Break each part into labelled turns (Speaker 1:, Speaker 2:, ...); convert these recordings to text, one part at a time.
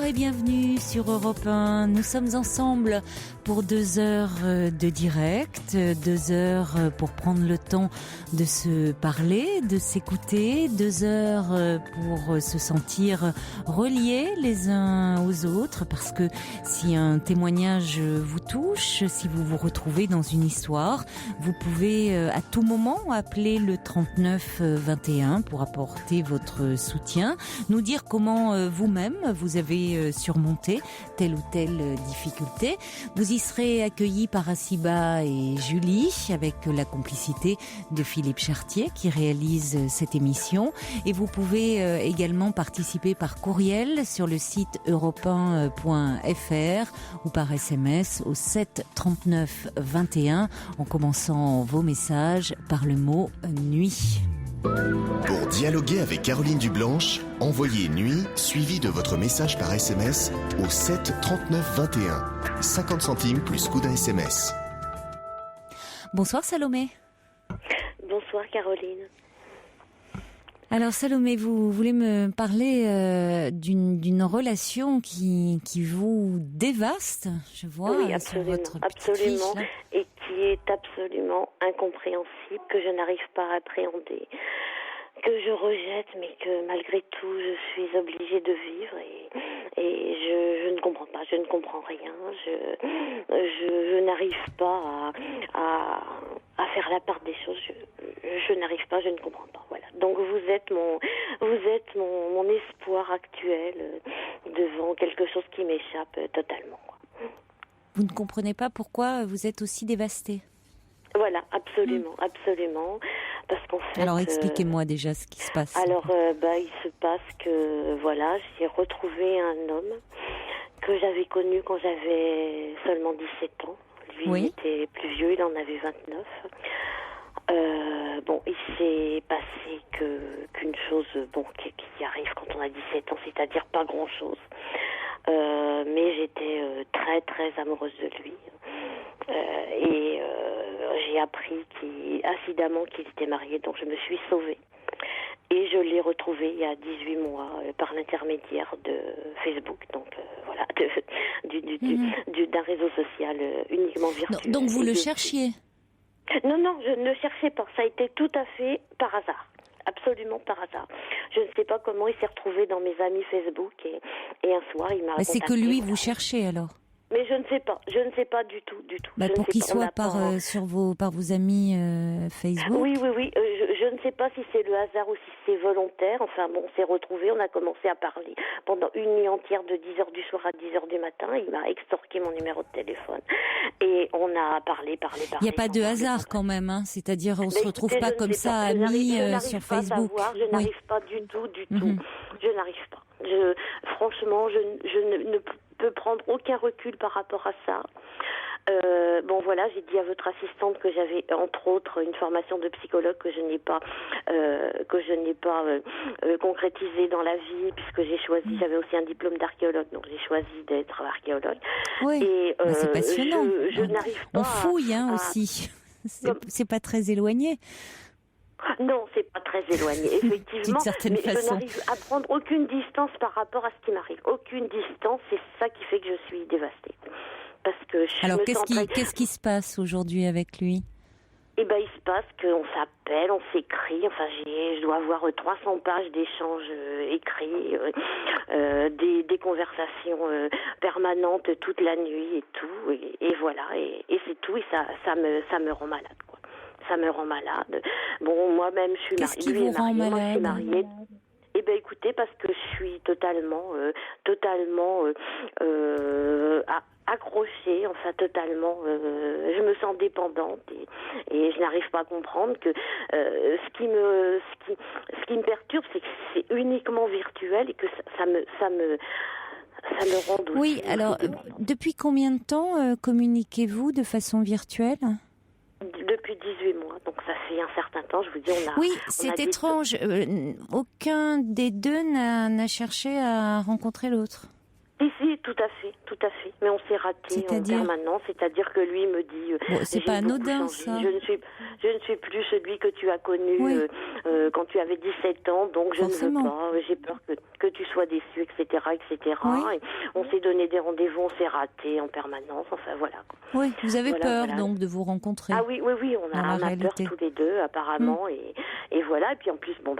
Speaker 1: et bienvenue sur Europe 1. Nous sommes ensemble pour 2 heures de direct, 2 heures pour prendre le temps de se parler, de s'écouter, 2 heures pour se sentir reliés les uns aux autres, parce que si un témoignage vous touche, si vous vous retrouvez dans une histoire, vous pouvez à tout moment appeler le 39 21 pour apporter votre soutien, nous dire comment vous-même vous avez surmonté telle ou telle difficulté. Vous y serez accueillis par Asiba et Julie avec la complicité de Philippe Chartier qui réalise cette émission, et vous pouvez également participer par courriel sur le site europe1.fr ou par SMS au 7 39 21 en commençant vos messages par le mot nuit.
Speaker 2: Pour dialoguer avec Caroline Dublanche, envoyez nuit suivi de votre message par SMS au 7 39 21. 50 centimes plus coût d'un SMS.
Speaker 1: Bonsoir Salomé.
Speaker 3: Bonsoir Caroline.
Speaker 1: Alors Salomé, vous voulez me parler d'une relation qui vous dévaste, je vois,
Speaker 3: oui,
Speaker 1: sur votre
Speaker 3: absolument,
Speaker 1: fiche,
Speaker 3: et qui est absolument incompréhensible, que je n'arrive pas à appréhender, que je rejette, mais que malgré tout je suis obligée de vivre, et je ne comprends pas, je ne comprends rien, je n'arrive pas à faire la part des choses, je n'arrive pas, je ne comprends pas, voilà. Donc vous êtes mon espoir actuel devant quelque chose qui m'échappe totalement.
Speaker 1: Vous ne comprenez pas pourquoi vous êtes aussi dévastée.
Speaker 3: Voilà, absolument, absolument. Parce qu'en fait.
Speaker 1: Alors expliquez-moi déjà ce qui se passe.
Speaker 3: Alors, il se passe que, voilà, j'ai retrouvé un homme que j'avais connu quand j'avais seulement 17 ans. Lui,
Speaker 1: oui.
Speaker 3: Il était plus vieux, il en avait 29. Il s'est passé qu'une chose, qui arrive quand on a 17 ans, c'est-à-dire pas grand-chose. Mais j'étais très, très amoureuse de lui. J'ai appris incidemment qu'il était marié, donc je me suis sauvée. Et je l'ai retrouvé il y a 18 mois par l'intermédiaire de Facebook, donc d'un réseau social uniquement virtuel.
Speaker 1: Donc vous le cherchiez ?
Speaker 3: Non, je ne le cherchais pas. Ça a été tout à fait par hasard. Absolument par hasard. Je ne sais pas comment il s'est retrouvé dans mes amis Facebook et un soir il m'a contacté.
Speaker 1: C'est que lui vous cherchez alors ?
Speaker 3: Mais je ne sais pas du tout.
Speaker 1: Pour qu'il soit par vos amis Facebook.
Speaker 3: Oui. Je ne sais pas si c'est le hasard ou si c'est volontaire. Enfin bon, on s'est retrouvés, on a commencé à parler pendant une nuit entière de 10h du soir à 10h du matin. Il m'a extorqué mon numéro de téléphone et on a parlé. Il n'y
Speaker 1: a pas de hasard quand même, hein. C'est-à-dire on se retrouve pas comme ça amis sur Facebook.
Speaker 3: Je n'arrive pas du tout. Je n'arrive pas. Franchement, je ne peux prendre aucun recul par rapport à ça. J'ai dit à votre assistante que j'avais entre autres une formation de psychologue que je n'ai pas concrétisée dans la vie, puisque j'avais aussi un diplôme d'archéologue, donc j'ai choisi d'être archéologue.
Speaker 1: Oui, et c'est passionnant.
Speaker 3: Je n'arrive pas.
Speaker 1: On fouille aussi. C'est pas très éloigné.
Speaker 3: Non, c'est pas très éloigné, effectivement.
Speaker 1: Mais
Speaker 3: je n'arrive à prendre aucune distance par rapport à ce qui m'arrive. Aucune distance, c'est ça qui fait que je suis dévastée. Parce que
Speaker 1: alors, qu'est-ce qui se passe aujourd'hui avec lui ?
Speaker 3: Il se passe qu'on s'appelle, on s'écrit. Enfin, je dois avoir 300 pages d'échanges écrits, des conversations permanentes toute la nuit et tout. Et voilà, et c'est tout. Et ça me rend malade, quoi. Ça me rend malade. Bon, moi-même, je suis mariée.
Speaker 1: Qu'est-ce qui vous rend malade ?
Speaker 3: Moi, je suis mariée. Écoutez, parce que je suis totalement accrochée, enfin totalement, je me sens dépendante et je n'arrive pas à comprendre que ce qui me perturbe, c'est que c'est uniquement virtuel et que ça me rend douce.
Speaker 1: Oui, alors depuis combien de temps communiquez-vous de façon virtuelle ?
Speaker 3: Depuis 18 mois, donc ça fait un certain temps, je vous dis,
Speaker 1: c'est étrange, aucun des deux n'a cherché à rencontrer l'autre.
Speaker 3: Si, tout à fait, tout à fait. Mais on s'est raté en permanence, c'est-à-dire que lui me dit...
Speaker 1: Bon, c'est pas anodin, ça.
Speaker 3: Je ne suis plus celui que tu as connu quand tu avais 17 ans, donc je ne veux pas, j'ai peur que tu sois déçu, etc., etc. Oui. Et on s'est donné des rendez-vous, on s'est raté en permanence, enfin voilà.
Speaker 1: Oui, vous avez peur donc de vous rencontrer.
Speaker 3: Ah oui, on a peur tous les deux, apparemment, et voilà. Et puis en plus, moi,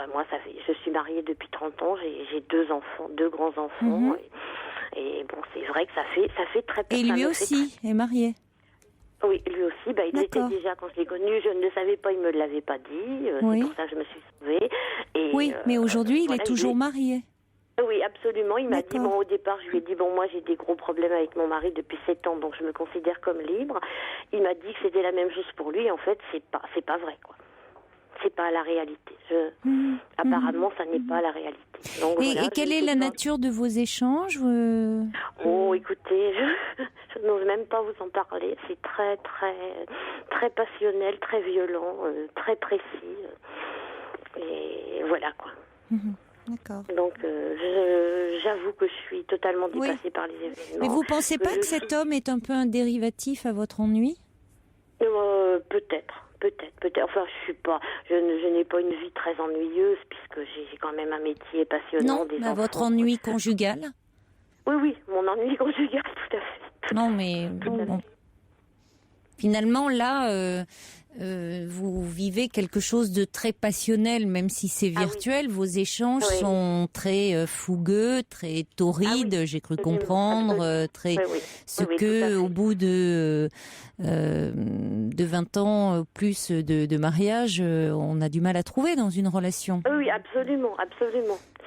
Speaker 3: je suis mariée depuis 30 ans, j'ai deux enfants, deux grands-enfants, et bon, c'est vrai que ça fait très peur.
Speaker 1: Et lui aussi est marié?
Speaker 3: Oui, lui aussi, il était déjà, quand je l'ai connu, je ne le savais pas, il ne me l'avait pas dit, c'est pour ça que je me suis sauvée. Et,
Speaker 1: mais aujourd'hui, il est toujours marié.
Speaker 3: Oui, absolument. Il m'a dit, au départ, je lui ai dit, moi j'ai des gros problèmes avec mon mari depuis 7 ans, donc je me considère comme libre. Il m'a dit que c'était la même chose pour lui, en fait, c'est pas vrai, quoi. C'est pas la réalité. Apparemment, ça n'est pas la réalité. Donc,
Speaker 1: et quelle est la nature de vos échanges
Speaker 3: Oh, écoutez, je n'ose même pas vous en parler. C'est très, très, très passionnel, très violent, très précis. Et voilà, quoi.
Speaker 1: D'accord.
Speaker 3: Donc, j'avoue que je suis totalement dépassée par les événements.
Speaker 1: Mais vous ne pensez pas que cet homme est un peu un dérivatif à votre ennui?
Speaker 3: Peut-être. Enfin, je n'ai pas une vie très ennuyeuse puisque j'ai quand même un métier passionnant.
Speaker 1: Non, votre ennui conjugal?
Speaker 3: Oui, mon ennui conjugal, tout à fait.
Speaker 1: Non, mais bon. Finalement, là, vous vivez quelque chose de très passionnel, même si c'est virtuel. Vos échanges sont très fougueux, très torrides, j'ai cru comprendre, très au bout de 20 ans plus de mariage, on a du mal à trouver dans une relation.
Speaker 3: Oui, absolument.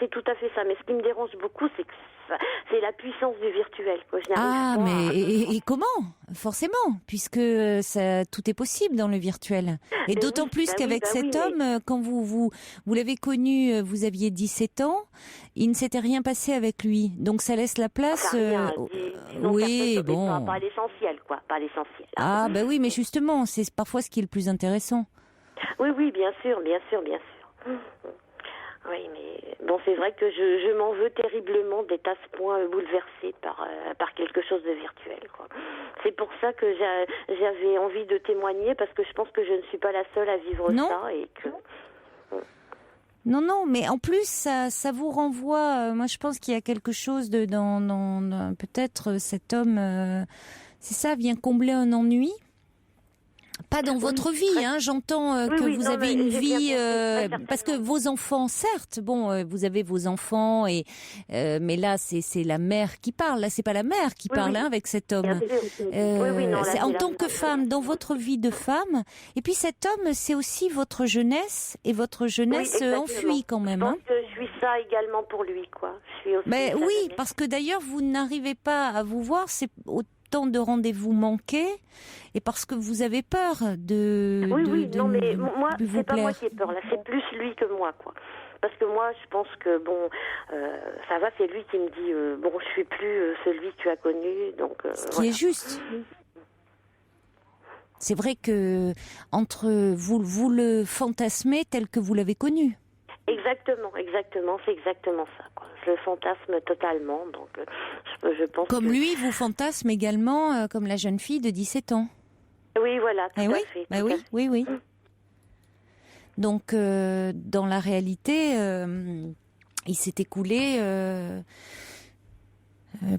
Speaker 3: C'est tout à fait ça. Mais ce qui me dérange beaucoup, c'est la puissance du virtuel. Quoi.
Speaker 1: Et comment? Forcément, puisque tout est possible dans le virtuel. Et d'autant plus qu'avec cet homme, quand vous l'avez connu, vous aviez 17 ans, il ne s'était rien passé avec lui. Donc ça laisse la place...
Speaker 3: Pas l'essentiel, quoi. Pas l'essentiel.
Speaker 1: Oui, mais justement, c'est parfois ce qui est le plus intéressant.
Speaker 3: Oui, bien sûr. Oui, mais bon, c'est vrai que je m'en veux terriblement d'être à ce point bouleversée par quelque chose de virtuel, quoi. C'est pour ça que j'avais envie de témoigner, parce que je pense que je ne suis pas la seule à vivre ça et que...
Speaker 1: Non, mais en plus, ça vous renvoie... moi, je pense qu'il y a quelque chose dans peut-être cet homme... c'est ça, vient combler un ennui. Pas dans votre vie, j'entends que vous avez une vie... parce que vos enfants, certes, vous avez vos enfants, mais là, c'est la mère qui parle. Là, c'est pas la mère qui parle avec cet homme. C'est en tant que femme, dans votre vie de femme. Et puis cet homme, c'est aussi votre jeunesse, et votre jeunesse enfuie quand même.
Speaker 3: Je pense que je suis ça également pour lui, quoi. Je suis aussi
Speaker 1: parce que d'ailleurs, vous n'arrivez pas à vous voir, c'est autant de rendez-vous manqués, et parce que vous avez peur de
Speaker 3: non, mais moi, c'est pas moi qui ai peur, là, c'est plus lui que moi, quoi. Parce que moi, je pense que, ça va, c'est lui qui me dit, je suis plus celui que tu as connu, donc...
Speaker 1: Ce qui est juste. C'est vrai que, entre vous le fantasmez tel que vous l'avez connu.
Speaker 3: Exactement, c'est exactement ça, quoi. Je le fantasme totalement, donc je pense
Speaker 1: Comme lui, vous fantasme également, comme la jeune fille de 17 ans.
Speaker 3: Oui, voilà, tout à fait.
Speaker 1: Oui. Donc, dans la réalité, il s'est écoulé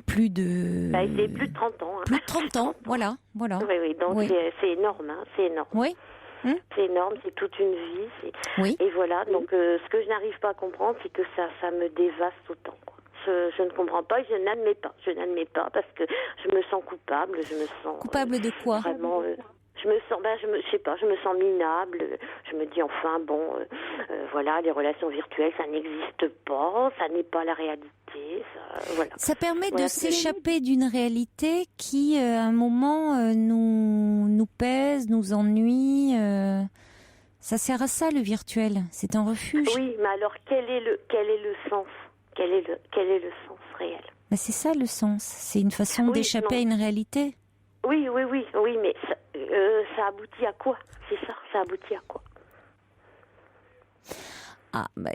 Speaker 1: plus de...
Speaker 3: c'est plus de 30 ans.
Speaker 1: Plus de 30 ans, voilà.
Speaker 3: Oui, donc c'est énorme, c'est énorme.
Speaker 1: Oui.
Speaker 3: C'est énorme, c'est toute une vie. Et voilà, donc ce que je n'arrive pas à comprendre, c'est que ça me dévaste autant, quoi. Je ne comprends pas et je n'admets pas parce que je me sens coupable,
Speaker 1: Coupable de quoi?
Speaker 3: Vraiment, je me sens, je sais pas, je me sens minable. Je me dis enfin voilà, les relations virtuelles, ça n'existe pas, ça n'est pas la réalité.
Speaker 1: Ça permet de s'échapper d'une réalité qui, à un moment, nous pèse, nous ennuie. Ça sert à ça, le virtuel. C'est un refuge.
Speaker 3: Oui, mais alors quel est le sens? Quel est le sens réel?
Speaker 1: C'est ça le sens. C'est une façon d'échapper à une réalité.
Speaker 3: Oui, mais ça aboutit à quoi? C'est ça, ça aboutit à quoi?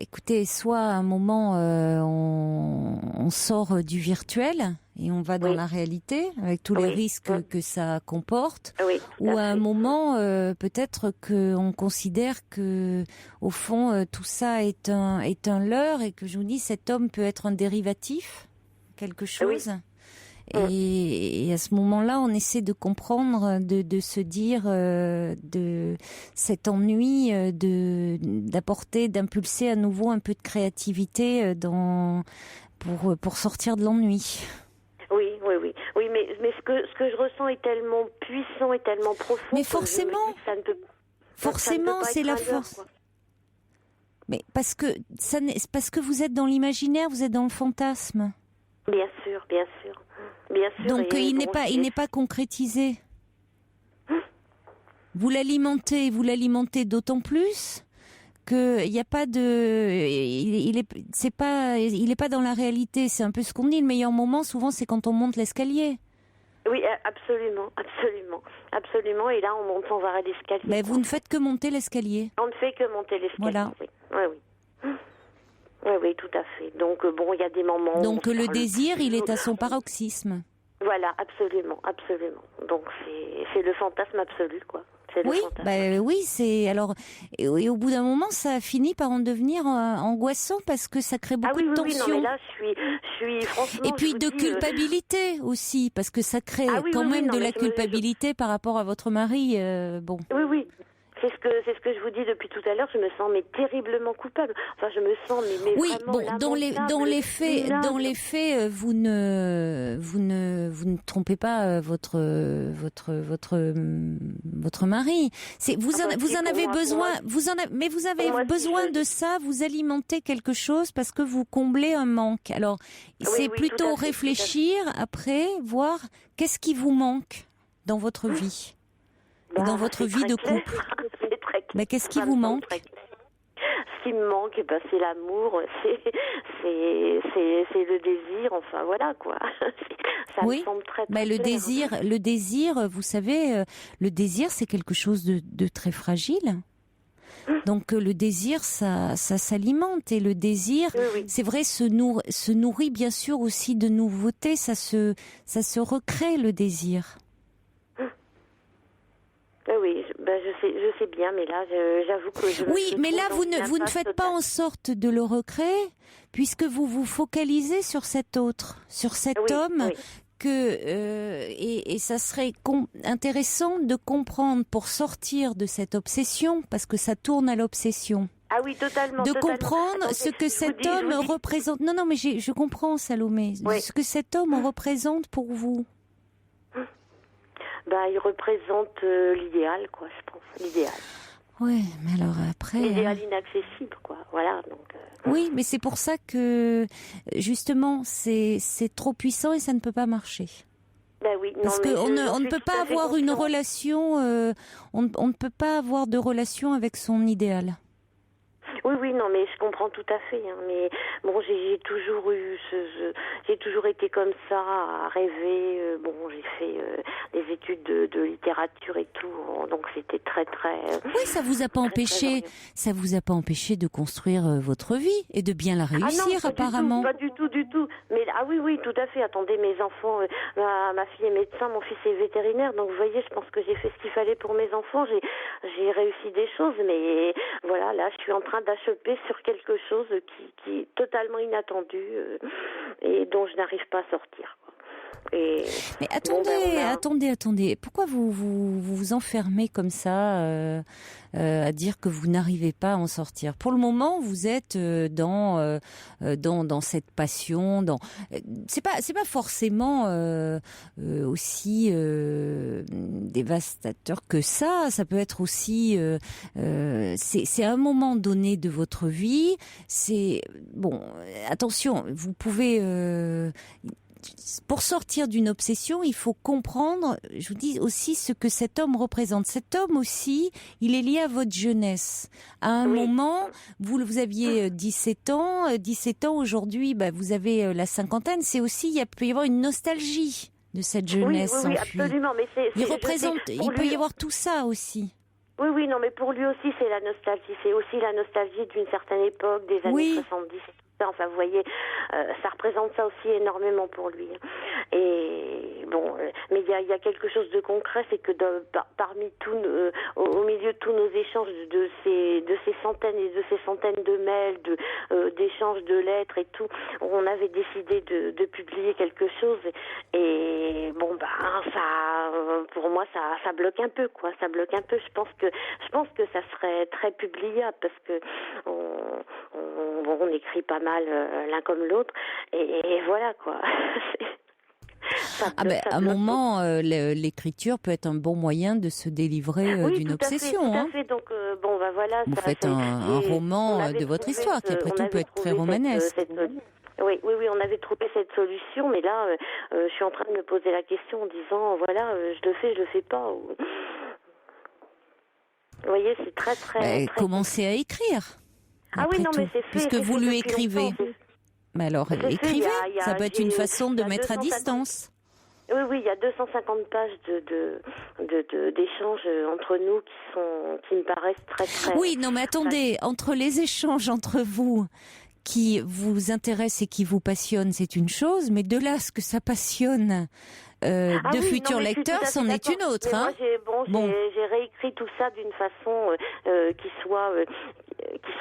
Speaker 1: Écoutez, soit à un moment on sort du virtuel et on va dans la réalité avec tous les risques que ça comporte, ou à un moment peut-être qu'on considère que au fond tout ça est un leurre et que je vous dis cet homme peut être un dérivatif, quelque chose. Et à ce moment-là, on essaie de comprendre, de se dire de cet ennui, d'apporter, d'impulser à nouveau un peu de créativité pour sortir de l'ennui.
Speaker 3: Oui, mais ce que je ressens est tellement puissant et tellement profond.
Speaker 1: Mais forcément, c'est la force.
Speaker 3: Quoi.
Speaker 1: Mais parce que vous êtes dans l'imaginaire, vous êtes dans le fantasme.
Speaker 3: Bien sûr.
Speaker 1: Donc il n'est pas concrétisé. Vous l'alimentez d'autant plus que il n'y a pas de, il est pas dans la réalité. C'est un peu ce qu'on dit. Le meilleur moment, souvent, c'est quand on monte l'escalier.
Speaker 3: Oui, absolument. Et là, on monte sans arrêt l'escalier.
Speaker 1: Mais vous ne faites que monter l'escalier.
Speaker 3: On ne fait que monter l'escalier.
Speaker 1: Voilà.
Speaker 3: Oui, tout à fait. Donc il y a des moments.
Speaker 1: Donc le désir, il est à son paroxysme.
Speaker 3: Voilà, absolument. Donc c'est le fantasme absolu, quoi.
Speaker 1: C'est alors et au bout d'un moment, ça finit par en devenir angoissant parce que ça crée beaucoup de tension.
Speaker 3: Oui, non, mais là, je suis franchement.
Speaker 1: Et puis de culpabilité aussi, parce que ça crée quand même de la culpabilité par rapport à votre mari. Bon.
Speaker 3: Oui. C'est ce que je vous dis depuis tout à l'heure. Je me sens terriblement coupable. Enfin, je me sens mais
Speaker 1: oui,
Speaker 3: vraiment
Speaker 1: bon, dans les faits, vous ne trompez pas votre mari. Vous en avez besoin. Mais vous avez besoin de ça. Vous alimentez quelque chose parce que vous comblez un manque. Alors, c'est plutôt réfléchir après, voir qu'est-ce qui vous manque dans votre vie. Dans votre vie de couple. Mais qu'est-ce qui vous manque ?
Speaker 3: Ce qui me manque, c'est l'amour, c'est le désir, enfin voilà quoi. Ça me semble très
Speaker 1: clair. Le désir, vous savez, le désir c'est quelque chose de très fragile. Donc le désir, ça s'alimente, et le désir, c'est vrai, se nourrit bien sûr aussi de nouveautés. Ça se recrée, le désir.
Speaker 3: Oui, je sais bien, mais là, j'avoue que
Speaker 1: mais là, vous ne faites pas en sorte de le recréer, puisque vous vous focalisez sur cet autre, sur cet homme, et ça serait intéressant de comprendre pour sortir de cette obsession, parce que ça tourne à l'obsession.
Speaker 3: Ah oui, totalement.
Speaker 1: De comprendre ce que cet homme représente. Non, mais je comprends, Salomé, ce que cet homme représente pour vous.
Speaker 3: Il représente l'idéal, quoi, je pense. L'idéal.
Speaker 1: Oui, mais alors après...
Speaker 3: L'idéal inaccessible, quoi. Voilà, donc...
Speaker 1: Oui, mais c'est pour ça que, justement, c'est trop puissant et ça ne peut pas marcher. Parce qu'on ne peut pas avoir une relation... on ne peut pas avoir de relation avec son idéal.
Speaker 3: Oui, non, mais je comprends tout à fait. Mais bon, j'ai toujours été comme ça, à rêver. J'ai fait des études de littérature et tout, donc c'était très.
Speaker 1: Oui, ça vous a pas empêché de construire votre vie et de bien la réussir, apparemment.
Speaker 3: Pas du tout. Mais oui, tout à fait. Attendez, mes enfants, ma fille est médecin, mon fils est vétérinaire, donc vous voyez, je pense que j'ai fait ce qu'il fallait pour mes enfants. J'ai réussi des choses, mais voilà, là, je suis en train d'achoper sur quelque chose qui est totalement inattendu et dont je n'arrive pas à sortir.
Speaker 1: Mais attendez. Pourquoi vous enfermez comme ça à dire que vous n'arrivez pas à en sortir ? Pour le moment, vous êtes dans cette passion. C'est pas forcément aussi dévastateur que ça. Ça peut être aussi. C'est un moment donné de votre vie. C'est bon. Attention, vous pouvez. Pour sortir d'une obsession, il faut comprendre, je vous dis aussi, ce que cet homme représente. Cet homme aussi, il est lié à votre jeunesse. À un moment, vous aviez 17 ans, aujourd'hui, vous avez la cinquantaine. C'est aussi, il peut y avoir une nostalgie de cette jeunesse.
Speaker 3: Oui, absolument. Mais
Speaker 1: il peut y avoir tout ça aussi.
Speaker 3: Oui, non, mais pour lui aussi, c'est la nostalgie. C'est aussi la nostalgie d'une certaine époque, des années 70. Enfin, vous voyez, ça représente ça aussi énormément pour lui. Et bon, mais il y a quelque chose de concret, c'est que parmi tous, au milieu de tous nos échanges de ces centaines et de ces centaines de mails, d'échanges de lettres et tout, on avait décidé de publier quelque chose. Et bon, ça, pour moi, ça bloque un peu, quoi. Ça bloque un peu. Je pense que ça serait très publiable parce que on écrit pas mal l'un comme l'autre et voilà quoi.
Speaker 1: À un moment, l'écriture peut être un bon moyen de se délivrer d'une obsession.
Speaker 3: Tout à fait. Donc voilà.
Speaker 1: Vous faites un roman de votre histoire qui après tout peut être très romanesque.
Speaker 3: Oui, on avait trouvé cette solution, mais là, je suis en train de me poser la question en disant, voilà, je le fais pas. Vous voyez, c'est très...
Speaker 1: Commencez à écrire.
Speaker 3: Ah oui, non, mais c'est fait.
Speaker 1: Puisque vous lui écrivez. Mais alors, écrivez. Ça peut être une façon de mettre à distance.
Speaker 3: Oui, il y a 250 pages d'échanges entre nous qui me paraissent très...
Speaker 1: Oui, non, mais attendez, entre les échanges entre vous qui vous intéressent et qui vous passionnent, c'est une chose, mais de là à ce que ça passionne futurs lecteurs, c'en est une autre.
Speaker 3: Moi, j'ai réécrit tout ça d'une façon qui soit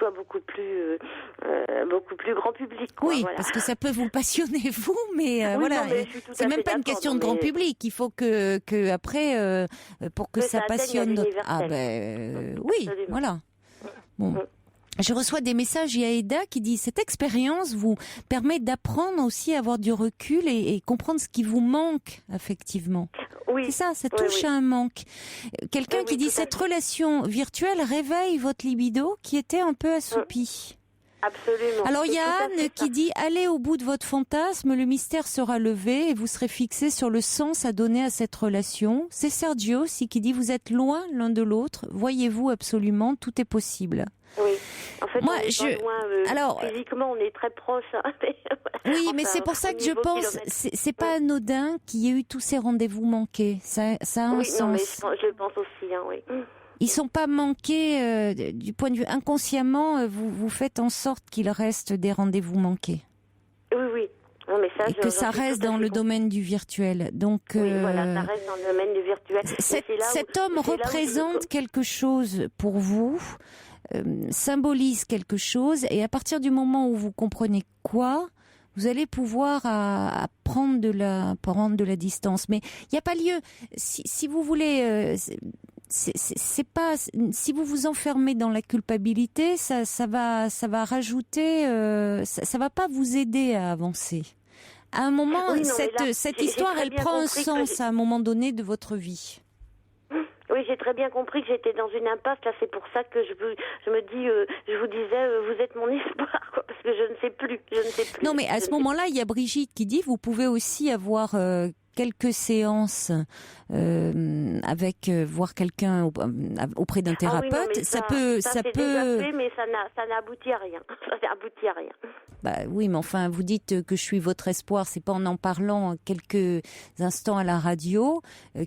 Speaker 3: beaucoup plus grand public. Quoi,
Speaker 1: oui,
Speaker 3: voilà.
Speaker 1: parce que ça peut vous passionner vous, mais voilà, c'est même pas une question de grand public. Il faut que après, pour que ça passionne d'autres. Oui, voilà. Bon. Je reçois des messages, il y a Eda qui dit « Cette expérience vous permet d'apprendre aussi à avoir du recul et comprendre ce qui vous manque, effectivement. »
Speaker 3: Oui.
Speaker 1: C'est ça touche à un manque. Quelqu'un qui dit « Cette relation virtuelle réveille votre libido qui était un peu assoupie. »
Speaker 3: Absolument.
Speaker 1: Alors il y a Anne qui dit « Allez au bout de votre fantasme, le mystère sera levé et vous serez fixé sur le sens à donner à cette relation. » C'est Sergio aussi qui dit « Vous êtes loin l'un de l'autre, voyez-vous absolument, tout est possible. »
Speaker 3: Oui, en fait, on est pas loin,
Speaker 1: alors,
Speaker 3: physiquement, on est très proches. Hein,
Speaker 1: oui, mais c'est pour ça que je pense, c'est pas anodin qu'il y ait eu tous ces rendez-vous manqués. Ça a un sens.
Speaker 3: Non, mais je le pense aussi, hein, oui.
Speaker 1: Ils sont pas manqués du point de vue inconsciemment. Vous faites en sorte qu'il reste des rendez-vous manqués.
Speaker 3: Oui. Non, mais ça,
Speaker 1: ça reste dans le domaine du virtuel. Donc,
Speaker 3: oui, voilà, ça reste dans le domaine du virtuel.
Speaker 1: Cet homme représente quelque chose pour vous. Symbolise quelque chose et à partir du moment où vous comprenez quoi, vous allez pouvoir prendre de la distance. Mais il n'y a pas lieu. Si vous voulez, c'est pas. Si vous vous enfermez dans la culpabilité, ça va rajouter. Ça va pas vous aider à avancer. À un moment, cette histoire, elle prend un sens à un moment donné de votre vie.
Speaker 3: Oui, j'ai très bien compris que j'étais dans une impasse. Là, c'est pour ça que je me dis, je vous disais, vous êtes mon espoir, quoi, parce que je ne sais plus.
Speaker 1: Non, mais à ce moment-là, il y a Brigitte qui dit, vous pouvez aussi avoir quelques séances avec voir quelqu'un auprès d'un thérapeute.
Speaker 3: Oui, ça peut. Déjà fait, mais ça n'aboutit à rien. Ça n'aboutit à rien.
Speaker 1: Bah oui, mais enfin, vous dites que je suis votre espoir. C'est pas en parlant quelques instants à la radio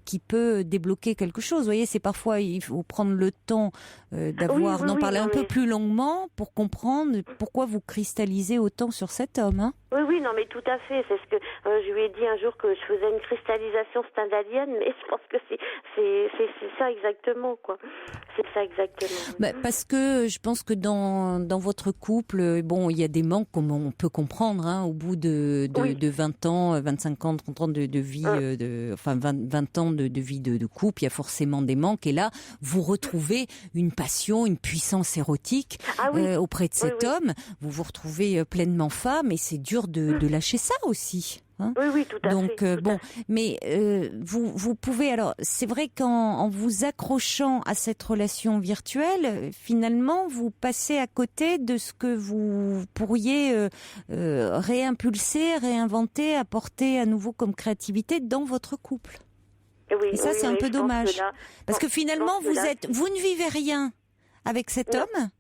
Speaker 1: qui peut débloquer quelque chose. Vous voyez, c'est parfois il faut prendre le temps d'en parler un peu plus longuement pour comprendre pourquoi vous cristallisez autant sur cet homme. Hein.
Speaker 3: Oui, non, mais tout à fait. C'est ce que je lui ai dit un jour, que je faisais une cristallisation stendhalienne, mais je pense que c'est ça exactement, quoi. C'est ça exactement.
Speaker 1: Parce que je pense que dans votre couple, bon, il y a des manques, comme on peut comprendre, hein, au bout de 20 ans, 25 ans, 30 ans de vie, 20 ans de vie de couple, il y a forcément des manques. Et là, vous retrouvez une passion, une puissance érotique auprès de cet homme. Vous vous retrouvez pleinement femme, et c'est dur de lâcher ça aussi. Hein,
Speaker 3: oui, tout à fait.
Speaker 1: Donc, mais vous pouvez, alors, c'est vrai qu'en vous accrochant à cette relation virtuelle, finalement, vous passez à côté de ce que vous pourriez réimpulser, réinventer, apporter à nouveau comme créativité dans votre couple.
Speaker 3: Oui,
Speaker 1: et ça, c'est un peu dommage. Parce que finalement, vous ne vivez rien avec cet homme.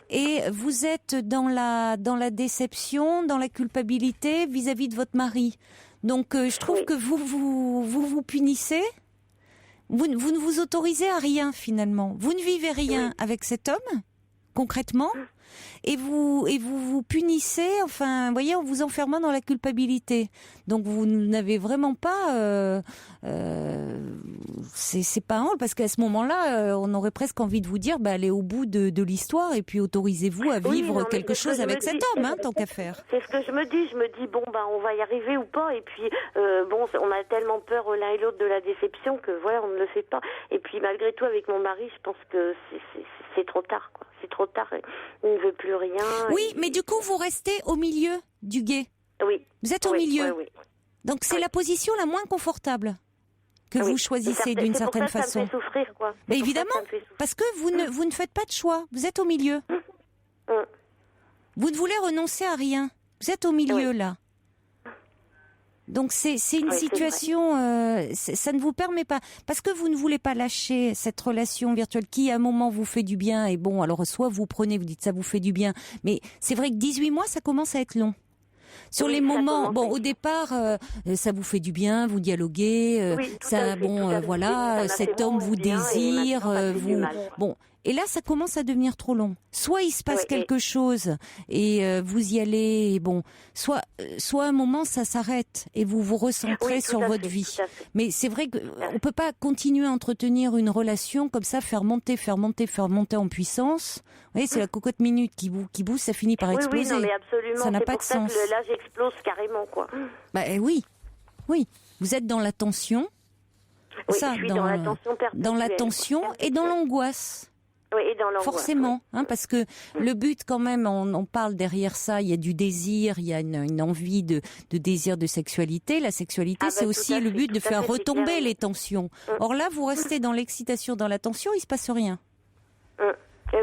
Speaker 1: Et vous êtes dans la déception, dans la culpabilité vis-à-vis de votre mari. Donc je trouve que vous punissez, Vous ne vous autorisez à rien finalement. Vous ne vivez rien avec cet homme, concrètement, et vous punissez, enfin, vous voyez, en vous enfermant dans la culpabilité. Donc vous n'avez vraiment pas, c'est pas un rôle, parce qu'à ce moment-là, on aurait presque envie de vous dire, allez au bout de l'histoire et puis autorisez-vous à vivre quelque chose avec cet homme, tant qu'à faire.
Speaker 3: C'est ce que je me dis. Je me dis bon, on va y arriver ou pas. Et puis on a tellement peur l'un et l'autre de la déception que voilà, on ne le fait pas. Et puis malgré tout, avec mon mari, je pense que c'est trop tard, quoi. C'est trop tard. Il ne veut plus rien.
Speaker 1: Oui, mais du coup, vous restez au milieu du guet.
Speaker 3: Oui.
Speaker 1: Vous êtes au milieu. Oui. Donc c'est la position la moins confortable que vous choisissez d'une certaine façon.
Speaker 3: Ça me fait souffrir, quoi.
Speaker 1: Mais évidemment, parce que vous ne faites pas de choix. Vous êtes au milieu. Vous ne voulez renoncer à rien. Vous êtes au milieu là. Donc c'est une situation, ça ne vous permet pas, parce que vous ne voulez pas lâcher cette relation virtuelle qui à un moment vous fait du bien, et bon, alors soit vous prenez, vous dites ça vous fait du bien, mais c'est vrai que 18 mois ça commence à être long. Sur les moments, au départ, ça vous fait du bien, vous dialoguez, voilà, cet homme vous désire, et là, ça commence à devenir trop long. Soit il se passe quelque chose et vous y allez, et soit à un moment ça s'arrête et vous vous recentrez sur votre vie. Mais c'est vrai qu'on peut pas continuer à entretenir une relation comme ça, faire monter en puissance. Vous voyez, c'est la cocotte minute qui bouge, ça finit par exploser.
Speaker 3: Oui, non, mais absolument.
Speaker 1: Ça n'a pas de sens.
Speaker 3: Que là, j'explose carrément, quoi.
Speaker 1: Oui. Vous êtes dans la tension.
Speaker 3: Oui, je suis dans la tension perpétuelle.
Speaker 1: Dans la tension et dans l'angoisse.
Speaker 3: Oui, et dans l'angoisse.
Speaker 1: Forcément, parce que le but quand même, on parle derrière ça, il y a du désir, il y a une envie de désir de sexualité. La sexualité, c'est aussi le but de faire retomber les tensions. Or là, vous restez dans l'excitation, dans la tension, il se passe rien.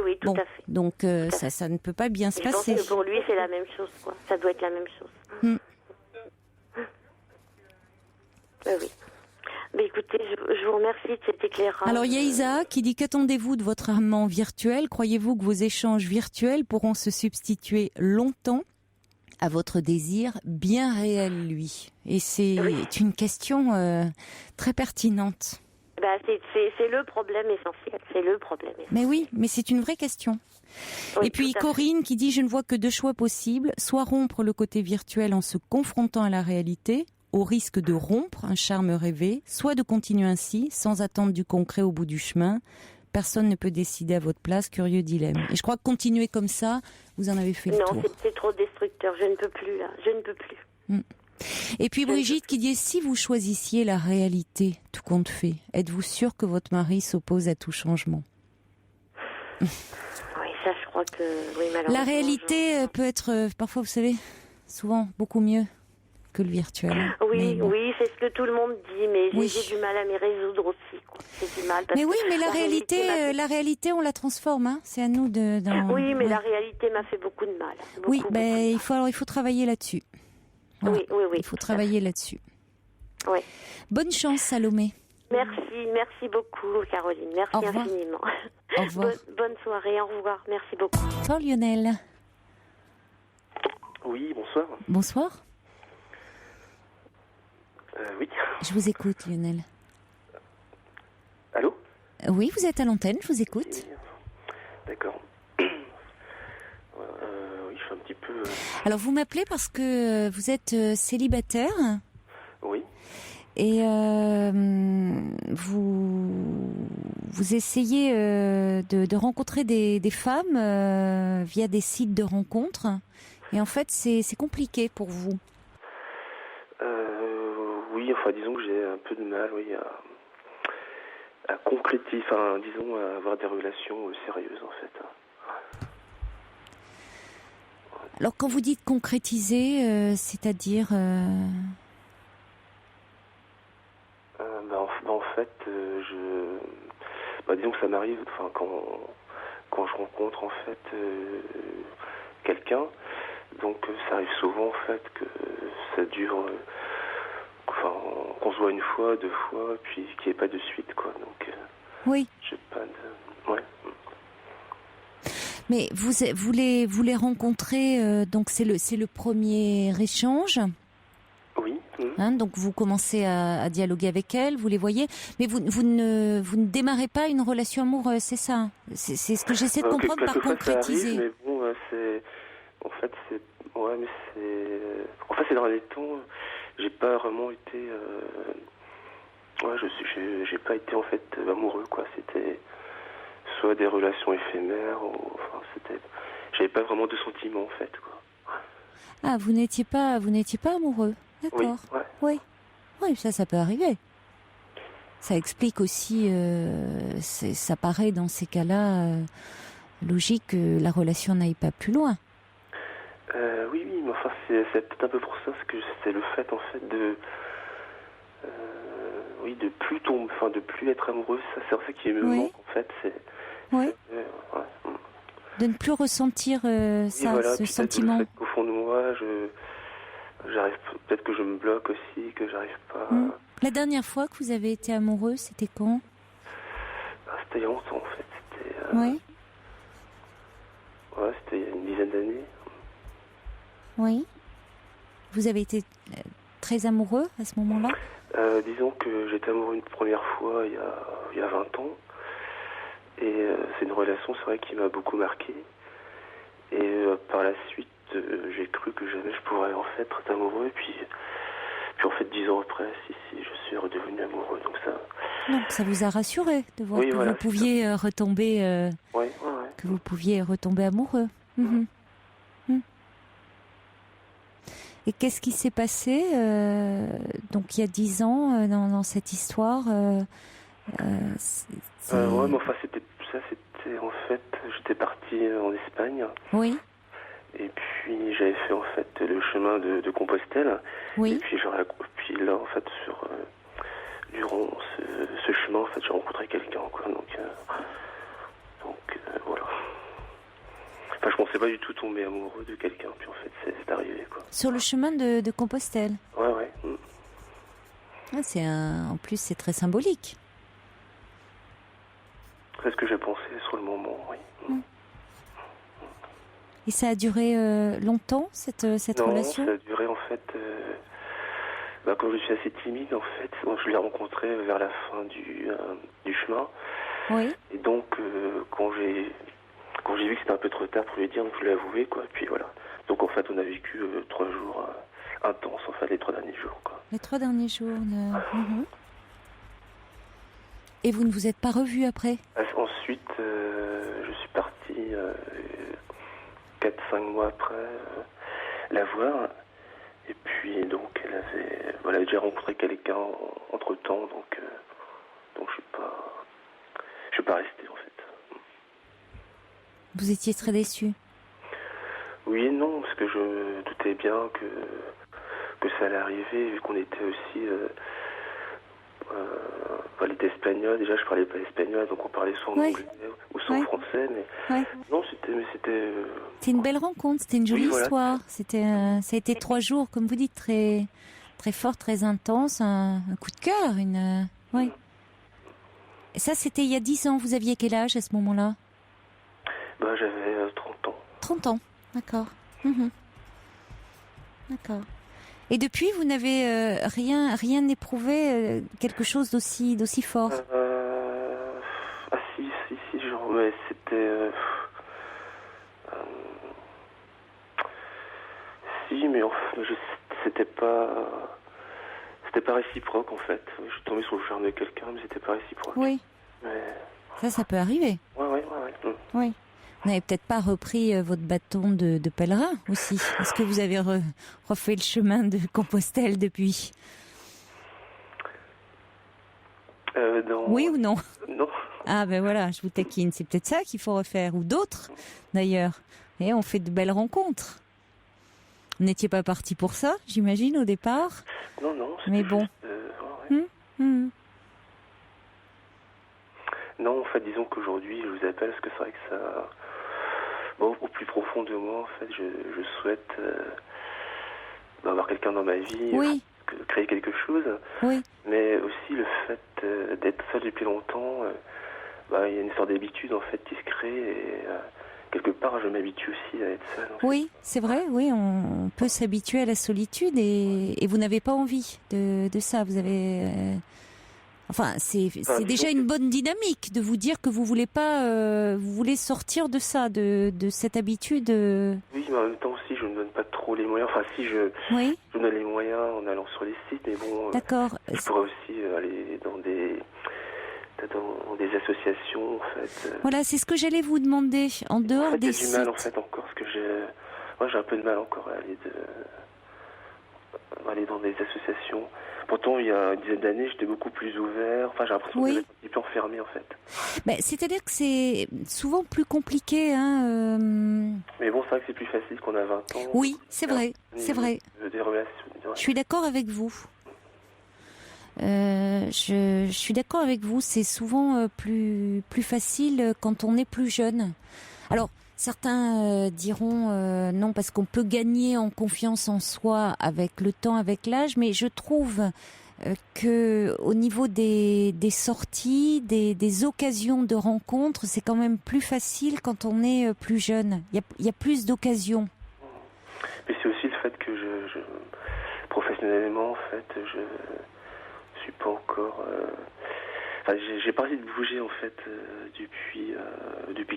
Speaker 3: Oui, tout à fait.
Speaker 1: Donc ça ne peut pas bien se passer.
Speaker 3: Je pense que pour lui, c'est la même chose, quoi. Ça doit être la même chose. Oui. Mais écoutez, je vous remercie de cet éclairage.
Speaker 1: Alors, il y a Isaac qui dit: qu'attendez-vous de votre amant virtuel? Croyez-vous que vos échanges virtuels pourront se substituer longtemps à votre désir bien réel, lui? Et c'est une question très pertinente.
Speaker 3: C'est le problème essentiel.
Speaker 1: Mais oui, mais c'est une vraie question. Et puis Corinne qui dit: je ne vois que deux choix possibles, soit rompre le côté virtuel en se confrontant à la réalité, au risque de rompre un charme rêvé, soit de continuer ainsi, sans attendre du concret au bout du chemin. Personne ne peut décider à votre place, curieux dilemme. Et je crois que continuer comme ça, vous en avez fait le tour.
Speaker 3: Non, c'est trop destructeur, je ne peux plus là, je ne peux plus.
Speaker 1: Et puis Brigitte qui dit: si vous choisissiez la réalité, tout compte fait, êtes-vous sûr que votre mari s'oppose à tout changement?
Speaker 3: Oui, ça je crois que... Oui, malheureusement,
Speaker 1: la réalité peut être, parfois vous savez, souvent beaucoup mieux que le virtuel.
Speaker 3: Oui, c'est ce que tout le monde dit, mais j'ai du mal à m'y résoudre aussi, quoi. C'est du mal. Parce
Speaker 1: mais la réalité, on la transforme, c'est à nous de...
Speaker 3: Oui, mais la réalité m'a fait beaucoup de mal.
Speaker 1: Il faut travailler là-dessus. Voilà.
Speaker 3: Oui.
Speaker 1: Il faut travailler là-dessus.
Speaker 3: Oui.
Speaker 1: Bonne chance, Salomé.
Speaker 3: Merci beaucoup, Caroline. Merci infiniment.
Speaker 1: Au revoir.
Speaker 3: Bonne soirée, au revoir. Merci beaucoup.
Speaker 1: Bonsoir, Lionel.
Speaker 4: Oui, bonsoir.
Speaker 1: Bonsoir.
Speaker 4: Oui.
Speaker 1: Je vous écoute, Lionel.
Speaker 4: Allô?
Speaker 1: Oui, vous êtes à l'antenne, je vous écoute.
Speaker 4: Oui. D'accord. Oui, je suis un petit peu...
Speaker 1: Alors, vous m'appelez parce que vous êtes célibataire.
Speaker 4: Oui.
Speaker 1: Et vous essayez de rencontrer des femmes via des sites de rencontres. Et en fait, c'est compliqué pour vous.
Speaker 4: Oui, disons que j'ai un peu de mal, à concrétiser, disons, à avoir des relations sérieuses, en fait.
Speaker 1: Alors, quand vous dites concrétiser, c'est-à-dire...
Speaker 4: En fait, disons que ça m'arrive, quand je rencontre, en fait, quelqu'un, donc ça arrive souvent, en fait, que ça dure... qu'on se voit une fois, deux fois, puis qu'il n'y ait pas de suite, quoi. Donc,
Speaker 1: oui.
Speaker 4: J'ai pas de... Ouais.
Speaker 1: Mais vous les rencontrez, donc c'est le premier échange.
Speaker 4: Oui.
Speaker 1: Hein, donc vous commencez à dialoguer avec elle, vous les voyez, mais vous ne démarrez pas une relation amoureuse, c'est ça? C'est ce que j'essaie de comprendre par concrétiser.
Speaker 4: Ça arrive, mais bon, c'est... En fait, c'est... Ouais, mais c'est... En fait, ces derniers temps, j'ai pas vraiment été... Ouais, j'ai pas été, en fait, amoureux, quoi. C'était soit des relations éphémères, ou... Enfin, c'était... J'avais pas vraiment de sentiments, en fait, quoi.
Speaker 1: Ah, vous n'étiez pas amoureux? D'accord. Oui, ça peut arriver. Ça explique aussi, ça paraît dans ces cas-là logique que la relation n'aille pas plus loin.
Speaker 4: Oui, mais enfin c'est peut-être un peu pour ça, c'est le fait en fait de plus tomber, enfin de plus être amoureux. Ça, c'est ça qui me manque en fait.
Speaker 1: De ne plus ressentir ce sentiment.
Speaker 4: Le fait qu'au fond de moi, j'arrive, peut-être que je me bloque aussi, que j'arrive pas.
Speaker 1: La dernière fois que vous avez été amoureux, c'était quand?
Speaker 4: C'était il y a longtemps en fait. C'était,
Speaker 1: oui.
Speaker 4: Ouais, c'était il y a une dizaine d'années.
Speaker 1: Oui. Vous avez été très amoureux à ce moment-là?
Speaker 4: Disons que j'étais amoureux une première fois il y a 20 ans. Et c'est une relation, c'est vrai, qui m'a beaucoup marqué. Et par la suite, j'ai cru que jamais je pourrais en fait être amoureux. Et puis en fait, 10 ans après, si, je suis redevenu amoureux. Donc
Speaker 1: ça vous a rassuré de voir que vous pouviez retomber, que vous pouviez retomber amoureux. Et qu'est-ce qui s'est passé donc il y a 10 ans dans cette histoire
Speaker 4: mais enfin c'était en fait, j'étais parti en Espagne.
Speaker 1: Oui.
Speaker 4: Et puis j'avais fait en fait le chemin de Compostelle.
Speaker 1: Oui.
Speaker 4: Et puis là en fait durant ce chemin en fait j'ai rencontré quelqu'un quoi. Donc voilà. Enfin je pensais pas du tout tomber amoureux de quelqu'un, puis en fait c'est arrivé quoi.
Speaker 1: Sur le chemin de Compostelle.
Speaker 4: Ouais.
Speaker 1: En plus c'est très symbolique.
Speaker 4: C'est ce que j'ai pensé sur le moment, oui.
Speaker 1: Et ça a duré longtemps, cette relation?
Speaker 4: Non, ça a duré en fait... comme je suis assez timide, en fait, je l'ai rencontré vers la fin du chemin.
Speaker 1: Oui.
Speaker 4: Et donc, quand j'ai vu que c'était un peu trop tard pour lui dire, je l'ai avoué, quoi. Et puis voilà. Donc en fait, on a vécu 3 jours intenses, en fait, les 3 derniers jours, quoi.
Speaker 1: Les 3 derniers jours Et vous ne vous êtes pas revus après?
Speaker 4: Ensuite, je suis parti 4-5 mois après la voir. Et puis donc elle avait déjà rencontré quelqu'un entre temps, donc je suis pas resté en fait.
Speaker 1: Vous étiez très déçu?
Speaker 4: Oui et non, parce que je me doutais bien que ça allait arriver, vu qu'on était aussi elle était espagnole, déjà je parlais pas espagnol, donc on parlait soit en anglais ou soit en français, mais non, c'était
Speaker 1: c'est une belle rencontre, c'était une jolie histoire. Ça a été 3 jours, comme vous dites, très très fort, très intense, un coup de cœur, Et ça, c'était il y a 10 ans. Vous aviez quel âge à ce moment-là?
Speaker 4: J'avais 30 ans.
Speaker 1: 30 ans, d'accord. D'accord. Et depuis, vous n'avez rien éprouvé, quelque chose d'aussi fort?
Speaker 4: Si, genre, mais c'était... si, mais c'était pas réciproque, en fait. Je suis tombé sur le charme de quelqu'un, mais c'était pas réciproque.
Speaker 1: Oui.
Speaker 4: Mais...
Speaker 1: Ça peut arriver. Oui. Vous n'avez peut-être pas repris votre bâton de pèlerin aussi? Est-ce que vous avez refait le chemin de Compostelle depuis?
Speaker 4: Non.
Speaker 1: Oui ou non?
Speaker 4: Non.
Speaker 1: Ah ben voilà, je vous taquine. C'est peut-être ça qu'il faut refaire, ou d'autres d'ailleurs. Et on fait de belles rencontres. Vous n'étiez pas parti pour ça, j'imagine, au départ?
Speaker 4: Non.
Speaker 1: Mais bon.
Speaker 4: Non, en fait, disons qu'aujourd'hui, je vous appelle parce que c'est vrai que ça... au plus profond de moi, en fait, je souhaite avoir quelqu'un dans ma vie, créer quelque chose.
Speaker 1: Oui.
Speaker 4: Mais aussi le fait d'être seul depuis longtemps, il y a une sorte d'habitude, en fait, qui se crée et quelque part, je m'habitue aussi à être seul.
Speaker 1: Oui, c'est vrai, oui, on peut s'habituer à la solitude et vous n'avez pas envie de ça. Vous avez... Enfin, c'est déjà une bonne dynamique de vous dire que vous voulez pas, vous voulez sortir de ça, de cette habitude.
Speaker 4: Oui, mais en même temps aussi, je ne me donne pas trop les moyens. Enfin, si je me donne les moyens en allant sur les sites, mais bon,
Speaker 1: d'accord.
Speaker 4: Je pourrais aussi aller dans des associations, en fait.
Speaker 1: Voilà, c'est ce que j'allais vous demander. En dehors des sites.
Speaker 4: J'ai du mal, en fait, encore, parce que moi, j'ai un peu de mal encore à aller dans des associations. Pourtant, il y a une dizaine d'années, j'étais beaucoup plus ouvert. Enfin, j'ai l'impression d'être un petit peu enfermé, en fait.
Speaker 1: C'est-à-dire que c'est souvent plus compliqué. Hein,
Speaker 4: Mais bon, c'est vrai que c'est plus facile qu'on a 20 ans.
Speaker 1: Oui, c'est vrai, c'est vrai.
Speaker 4: Des relations.
Speaker 1: Je suis d'accord avec vous. Je suis d'accord avec vous. C'est souvent plus facile quand on est plus jeune. Alors, certains diront non, parce qu'on peut gagner en confiance en soi avec le temps, avec l'âge, mais je trouve que au niveau des sorties, des occasions de rencontres, c'est quand même plus facile quand on est plus jeune. Il y a plus d'occasions.
Speaker 4: Mais c'est aussi le fait que professionnellement, en fait, je suis pas encore... Enfin, j'ai pas envie de bouger, en fait, depuis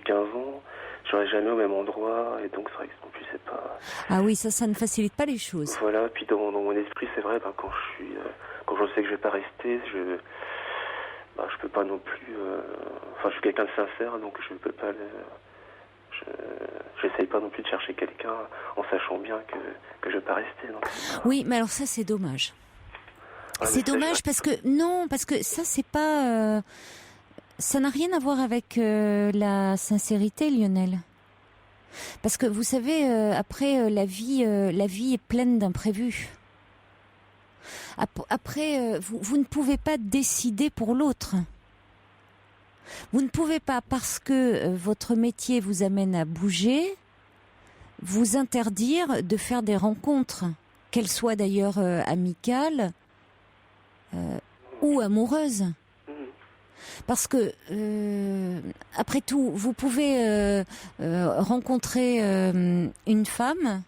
Speaker 4: 15 ans. Je serai jamais au même endroit, et donc c'est vrai que non plus, c'est pas...
Speaker 1: Ah oui, ça ne facilite pas les choses.
Speaker 4: Voilà, puis dans mon esprit, c'est vrai, quand je sais que je vais pas rester, je peux pas non plus... Enfin, je suis quelqu'un de sincère, donc je peux pas... J'essaye pas non plus de chercher quelqu'un en sachant bien que je vais pas rester. Donc
Speaker 1: oui, mais alors ça, c'est dommage. C'est dommage parce que ça, c'est pas... ça n'a rien à voir avec la sincérité, Lionel. Parce que vous savez, après, la vie est pleine d'imprévus. Après, vous ne pouvez pas décider pour l'autre. Vous ne pouvez pas, parce que votre métier vous amène à bouger, vous interdire de faire des rencontres, qu'elles soient d'ailleurs amicales ou amoureuses. Parce que, après tout, vous pouvez rencontrer une femme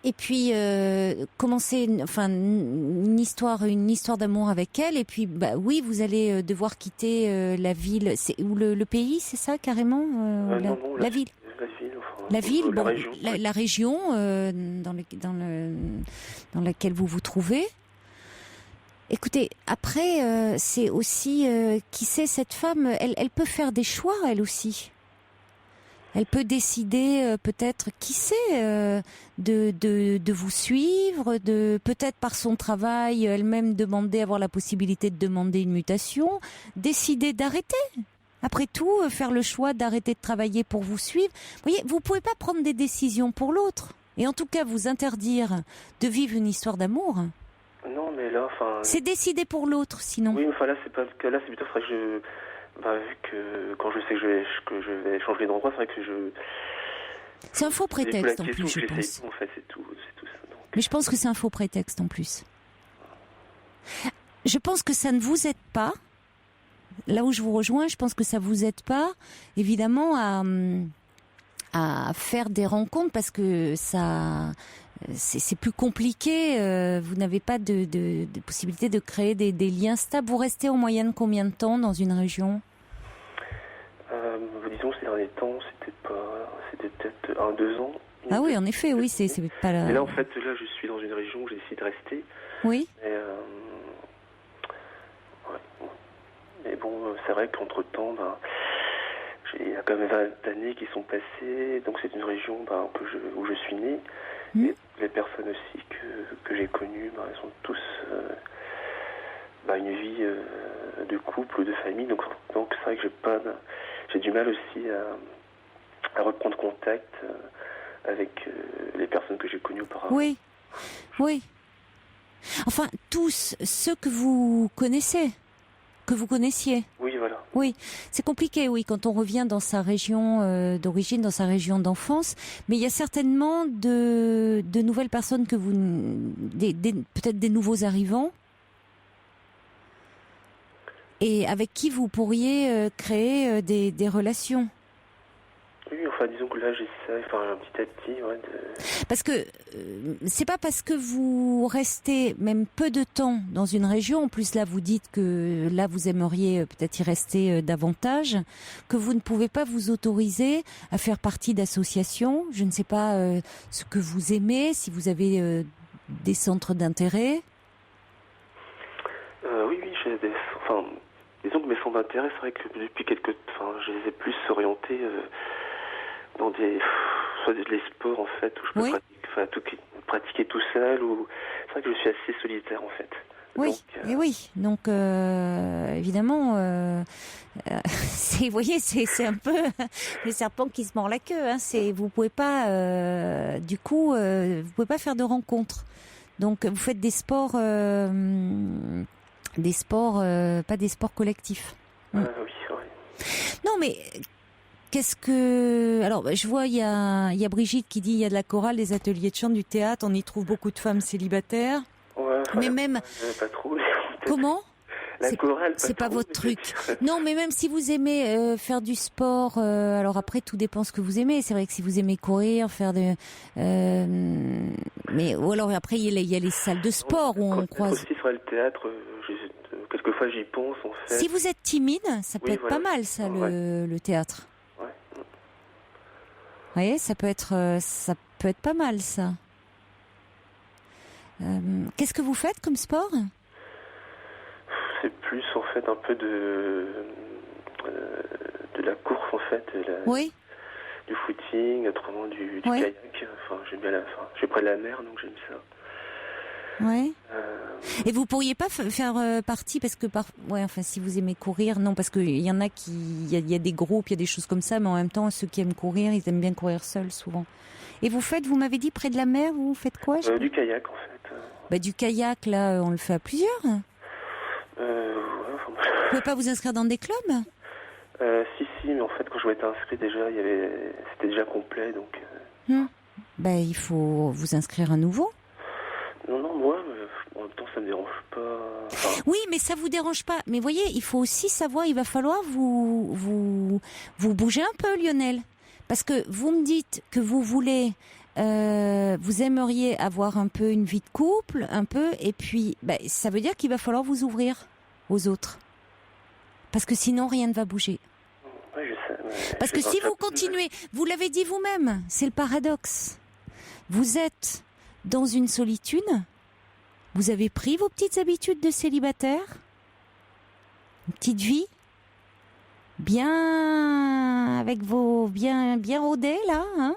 Speaker 1: et puis commencer une histoire d'amour avec elle, et puis oui, vous allez devoir quitter la ville ou le pays, c'est ça carrément, la ville. La ville, la région dans laquelle vous vous trouvez. Écoutez, après, c'est aussi, qui sait, cette femme, elle peut faire des choix, elle aussi. Elle peut décider, peut-être, qui sait, de vous suivre, peut-être par son travail, elle-même avoir la possibilité de demander une mutation, décider d'arrêter. Après tout, faire le choix d'arrêter de travailler pour vous suivre. Vous voyez, vous pouvez pas prendre des décisions pour l'autre. Et en tout cas, vous interdire de vivre une histoire d'amour.
Speaker 4: Non, mais là,
Speaker 1: c'est décider pour l'autre, sinon.
Speaker 4: Oui, mais là, c'est pas le cas. Là, c'est plutôt vrai que vu que quand je sais que je vais changer d'endroit, c'est vrai que
Speaker 1: c'est un faux prétexte en plus, je pense.
Speaker 4: En fait, c'est tout ça. Donc.
Speaker 1: Mais je pense que c'est un faux prétexte en plus. Je pense que ça ne vous aide pas. Là où je vous rejoins, je pense que ça vous aide pas, évidemment, à faire des rencontres, parce que ça, c'est plus compliqué. Vous n'avez pas de possibilité de créer des liens stables. Vous restez en moyenne combien de temps dans une région ?
Speaker 4: Disons, ces derniers temps, c'était peut-être 1-2 ans.
Speaker 1: Ah oui, en effet, oui, c'est pas là.
Speaker 4: Mais là, en fait, je suis dans une région où j'ai décidé de rester.
Speaker 1: Oui.
Speaker 4: Mais bon, c'est vrai qu'entre-temps, il y a quand même 20 années qui sont passées. Donc c'est une région où je suis né. Et les personnes aussi que j'ai connues, elles ont tous une vie de couple ou de famille. Donc c'est vrai que j'ai du mal aussi à reprendre contact avec les personnes que j'ai connues auparavant.
Speaker 1: Oui, oui. Enfin, tous ceux que vous connaissiez.
Speaker 4: Oui, voilà.
Speaker 1: Oui, c'est compliqué, oui, quand on revient dans sa région d'origine, dans sa région d'enfance. Mais il y a certainement de nouvelles personnes peut-être des nouveaux arrivants, et avec qui vous pourriez créer des relations.
Speaker 4: enfin, disons que là, j'essaie, enfin, petit à petit, ouais,
Speaker 1: Parce que c'est pas parce que vous restez même peu de temps dans une région, en plus là vous dites que là vous aimeriez peut-être y rester davantage, que vous ne pouvez pas vous autoriser à faire partie d'associations. Je ne sais pas ce que vous aimez, si vous avez des centres d'intérêt.
Speaker 4: Oui, j'ai des... Enfin, disons que mes centres d'intérêt, c'est vrai que depuis enfin, je les ai plus orientés dans soit les sports, en fait, où je peux pratiquer tout seul, ou... C'est vrai que je suis assez solitaire, en fait.
Speaker 1: Oui,
Speaker 4: donc,
Speaker 1: et oui. Donc, évidemment, vous voyez, c'est un peu le serpent qui se mord la queue. Hein. Vous pouvez pas, du coup, vous pouvez pas faire de rencontres. Donc, vous faites des sports, pas des sports collectifs.
Speaker 4: oui, oui.
Speaker 1: Non, mais qu'est-ce que... Alors, je vois, il y a Brigitte qui dit il y a de la chorale, des ateliers de chant, du théâtre. On y trouve beaucoup de femmes célibataires.
Speaker 4: Ouais,
Speaker 1: mais même...
Speaker 4: Pas trop.
Speaker 1: Comment ?
Speaker 4: La chorale,
Speaker 1: c'est pas votre truc. Non, mais même si vous aimez faire du sport, alors après tout dépend ce que vous aimez. C'est vrai que si vous aimez courir, faire mais ou alors après il y a les salles de sport où on croise.
Speaker 4: Aussi sur le théâtre, quelquefois j'y pense en fait.
Speaker 1: Si vous êtes timide, ça peut être pas mal ça le théâtre.
Speaker 4: Ouais.
Speaker 1: Vous voyez, ça peut être pas mal ça. Qu'est-ce que vous faites comme sport ?
Speaker 4: C'est plus en fait un peu de la course en fait,
Speaker 1: oui.
Speaker 4: Du footing, autrement du kayak. Enfin, j'aime bien je suis près de la mer donc j'aime ça.
Speaker 1: Ouais. Et vous pourriez pas faire partie parce que enfin si vous aimez courir, non parce que il y en a il y a des groupes, il y a des choses comme ça, mais en même temps ceux qui aiment courir, ils aiment bien courir seuls souvent. Et vous m'avez dit près de la mer, vous faites quoi ?
Speaker 4: Du kayak en fait.
Speaker 1: Du kayak là, on le fait à plusieurs. Vous pouvez pas vous inscrire dans des clubs ?
Speaker 4: Si, mais en fait, quand je m'étais inscrit déjà, c'était déjà complet, donc...
Speaker 1: il faut vous inscrire à nouveau.
Speaker 4: Non, moi, en même temps, ça me dérange pas... Enfin...
Speaker 1: Oui, mais ça vous dérange pas. Mais voyez, il faut aussi savoir, il va falloir vous bouger un peu, Lionel. Parce que vous me dites que vous voulez... vous aimeriez avoir un peu une vie de couple, un peu, et puis ça veut dire qu'il va falloir vous ouvrir aux autres. Parce que sinon, rien ne va bouger.
Speaker 4: Oui, je sais.
Speaker 1: Parce que si vous continuez, vous l'avez dit vous-même, c'est le paradoxe. Vous êtes dans une solitude, vous avez pris vos petites habitudes de célibataire, une petite vie, bien avec vos bien rodés là, hein,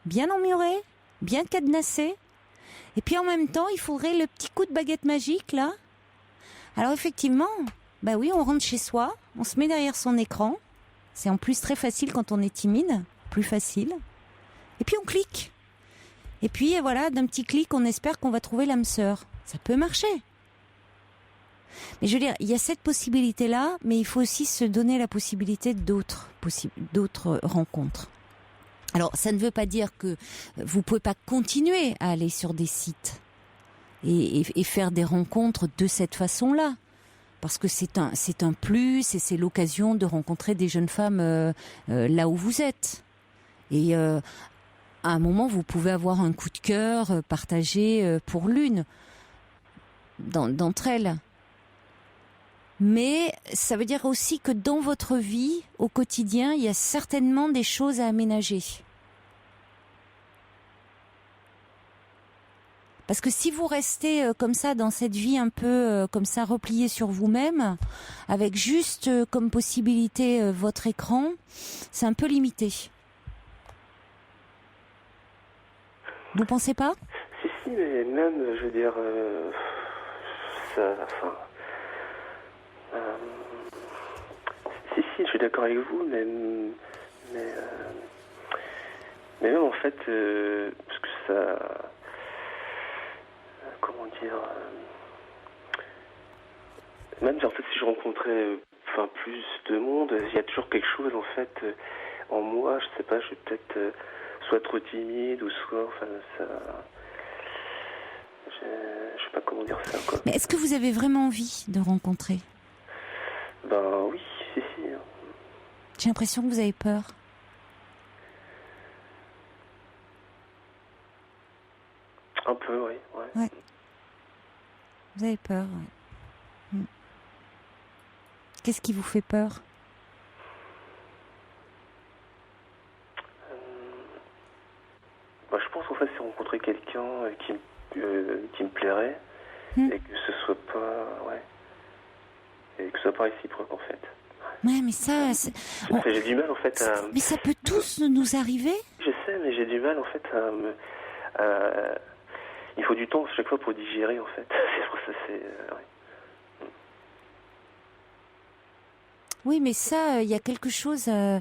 Speaker 1: bien emmurés, bien cadenassés. Et puis en même temps, il faudrait le petit coup de baguette magique là. Alors effectivement, oui, on rentre chez soi, on se met derrière son écran. C'est en plus très facile quand on est timide, plus facile. Et puis on clique. Et puis voilà, d'un petit clic, on espère qu'on va trouver l'âme sœur. Ça peut marcher. Mais je veux dire, il y a cette possibilité-là, mais il faut aussi se donner la possibilité d'autres rencontres. Alors, ça ne veut pas dire que vous pouvez pas continuer à aller sur des sites et faire des rencontres de cette façon-là. Parce que c'est un plus et c'est l'occasion de rencontrer des jeunes femmes là où vous êtes. Et à un moment, vous pouvez avoir un coup de cœur partagé pour l'une d'entre elles. Mais ça veut dire aussi que dans votre vie, au quotidien, il y a certainement des choses à aménager. Parce que si vous restez comme ça dans cette vie un peu comme ça repliée sur vous-même, avec juste comme possibilité votre écran, c'est un peu limité. Vous pensez pas ?
Speaker 4: Si, mais même, je veux dire, si, je suis d'accord avec vous, mais même en fait, parce que ça... Comment dire, même en fait si je rencontrais plus de monde, il y a toujours quelque chose en fait en moi, je sais pas, je suis peut-être soit trop timide ou soit ça, je sais pas comment dire ça quoi.
Speaker 1: Mais est-ce que vous avez vraiment envie de rencontrer ?
Speaker 4: Oui, si.
Speaker 1: J'ai l'impression que vous avez peur.
Speaker 4: Un peu, oui. Ouais.
Speaker 1: Ouais. Vous avez peur, ouais. Qu'est-ce qui vous fait peur?
Speaker 4: Je pense qu'en fait, c'est rencontrer quelqu'un qui me plairait et que ce soit pas, et que ce soit pas réciproque en fait.
Speaker 1: Ouais, mais ça,
Speaker 4: j'ai du mal en fait à.
Speaker 1: Mais ça peut tous nous arriver.
Speaker 4: Je sais, mais j'ai du mal en fait il faut du temps à chaque fois pour digérer en fait. C'est pour ça,
Speaker 1: Oui, mais ça, il y a quelque chose à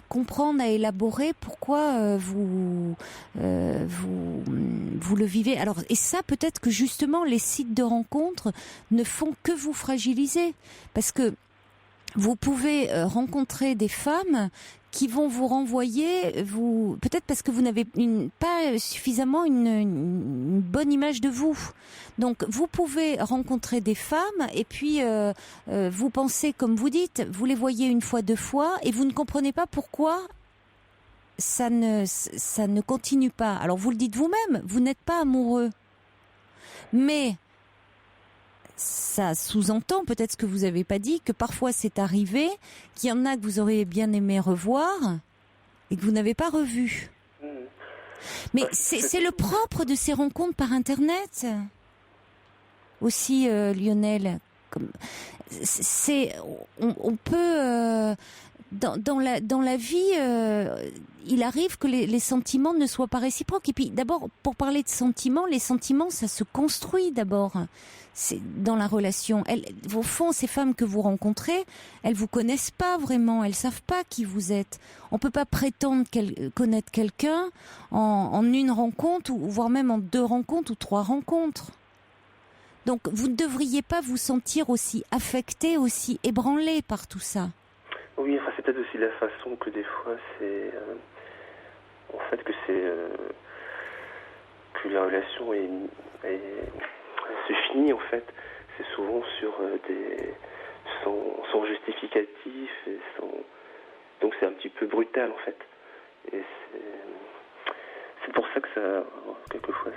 Speaker 1: comprendre, à élaborer. Pourquoi vous le vivez? Alors, et ça, peut-être que justement, les sites de rencontres ne font que vous fragiliser, parce que vous pouvez rencontrer des femmes qui vont vous renvoyer, peut-être parce que vous n'avez pas suffisamment une bonne image de vous. Donc vous pouvez rencontrer des femmes et puis vous pensez, comme vous dites, vous les voyez une fois, deux fois et vous ne comprenez pas pourquoi ça ne continue pas. Alors vous le dites vous-même, vous n'êtes pas amoureux. Mais ça sous-entend peut-être ce que vous n'avez pas dit, que parfois c'est arrivé, qu'il y en a que vous auriez bien aimé revoir et que vous n'avez pas revu. Mais c'est le propre de ces rencontres par Internet aussi, Lionel. On peut dans la vie, il arrive que les sentiments ne soient pas réciproques. Et puis d'abord, pour parler de sentiments, les sentiments, ça se construit d'abord. C'est dans la relation. Au fond, ces femmes que vous rencontrez, elles vous connaissent pas vraiment, elles savent pas qui vous êtes. On peut pas prétendre connaître quelqu'un en une rencontre, ou voire même en 2 rencontres ou 3 rencontres. Donc, vous ne devriez pas vous sentir aussi affecté, aussi ébranlé par tout ça.
Speaker 4: Oui, enfin, c'est peut-être aussi la façon que des fois, c'est en fait que la relation se finit en fait. C'est souvent sur sans justificatif et donc c'est un petit peu brutal en fait. Et c'est pour ça que ça quelquefois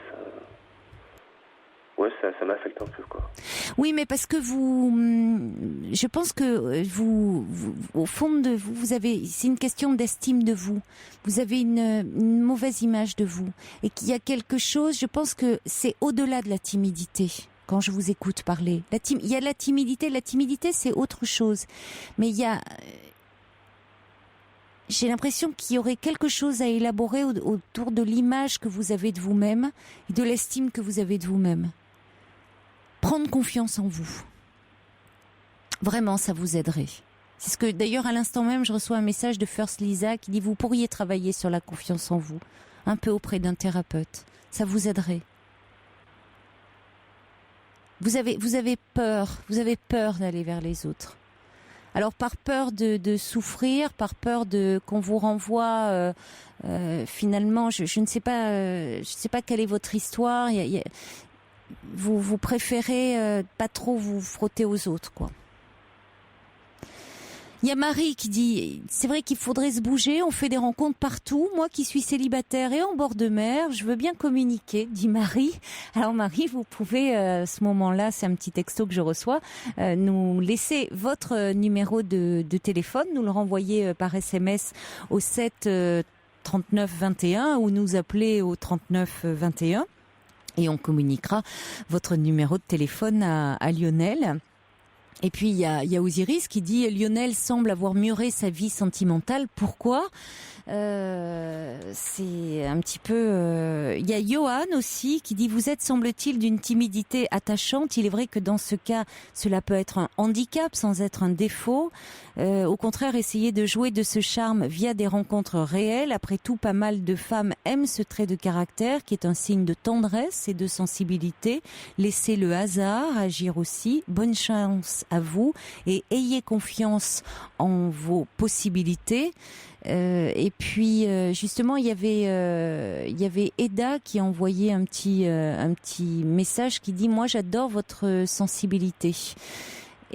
Speaker 4: ça m'affecte un peu quoi.
Speaker 1: Oui, mais parce que je pense que vous au fond de vous avez, c'est une question d'estime de vous. Vous avez une mauvaise image de vous et qu'il y a quelque chose. Je pense que c'est au-delà de la timidité. Quand je vous écoute parler, il y a la timidité. La timidité, c'est autre chose. Mais j'ai l'impression qu'il y aurait quelque chose à élaborer autour de l'image que vous avez de vous-même et de l'estime que vous avez de vous-même. Prendre confiance en vous. Vraiment, ça vous aiderait. C'est ce que, d'ailleurs, à l'instant même, je reçois un message de First Lisa qui dit « Vous pourriez travailler sur la confiance en vous, un peu auprès d'un thérapeute. Ça vous aiderait. » Vous avez peur d'aller vers les autres. Alors, par peur de souffrir, par peur qu'on vous renvoie, finalement, je ne sais pas quelle est votre histoire. Vous préférez pas trop vous frotter aux autres, quoi. Il y a Marie qui dit, c'est vrai qu'il faudrait se bouger, on fait des rencontres partout. Moi qui suis célibataire et en bord de mer, je veux bien communiquer, dit Marie. Alors Marie, vous pouvez, à ce moment-là, c'est un petit texto que je reçois, nous laisser votre numéro de téléphone, nous le renvoyer par SMS au 7 39 21 ou nous appeler au 39 21 et on communiquera votre numéro de téléphone à Lionel. Et puis il y a Osiris qui dit Lionel semble avoir mûré sa vie sentimentale. Pourquoi ? C'est un petit peu. Il y a Johan aussi qui dit vous êtes semble-t-il d'une timidité attachante. Il est vrai que dans ce cas, cela peut être un handicap sans être un défaut. Au contraire, essayez de jouer de ce charme via des rencontres réelles. Après tout, pas mal de femmes aiment ce trait de caractère qui est un signe de tendresse et de sensibilité. Laissez le hasard agir aussi. Bonne chance à vous et ayez confiance en vos possibilités. Et puis justement il y avait Eda qui a envoyé un petit message qui dit moi j'adore votre sensibilité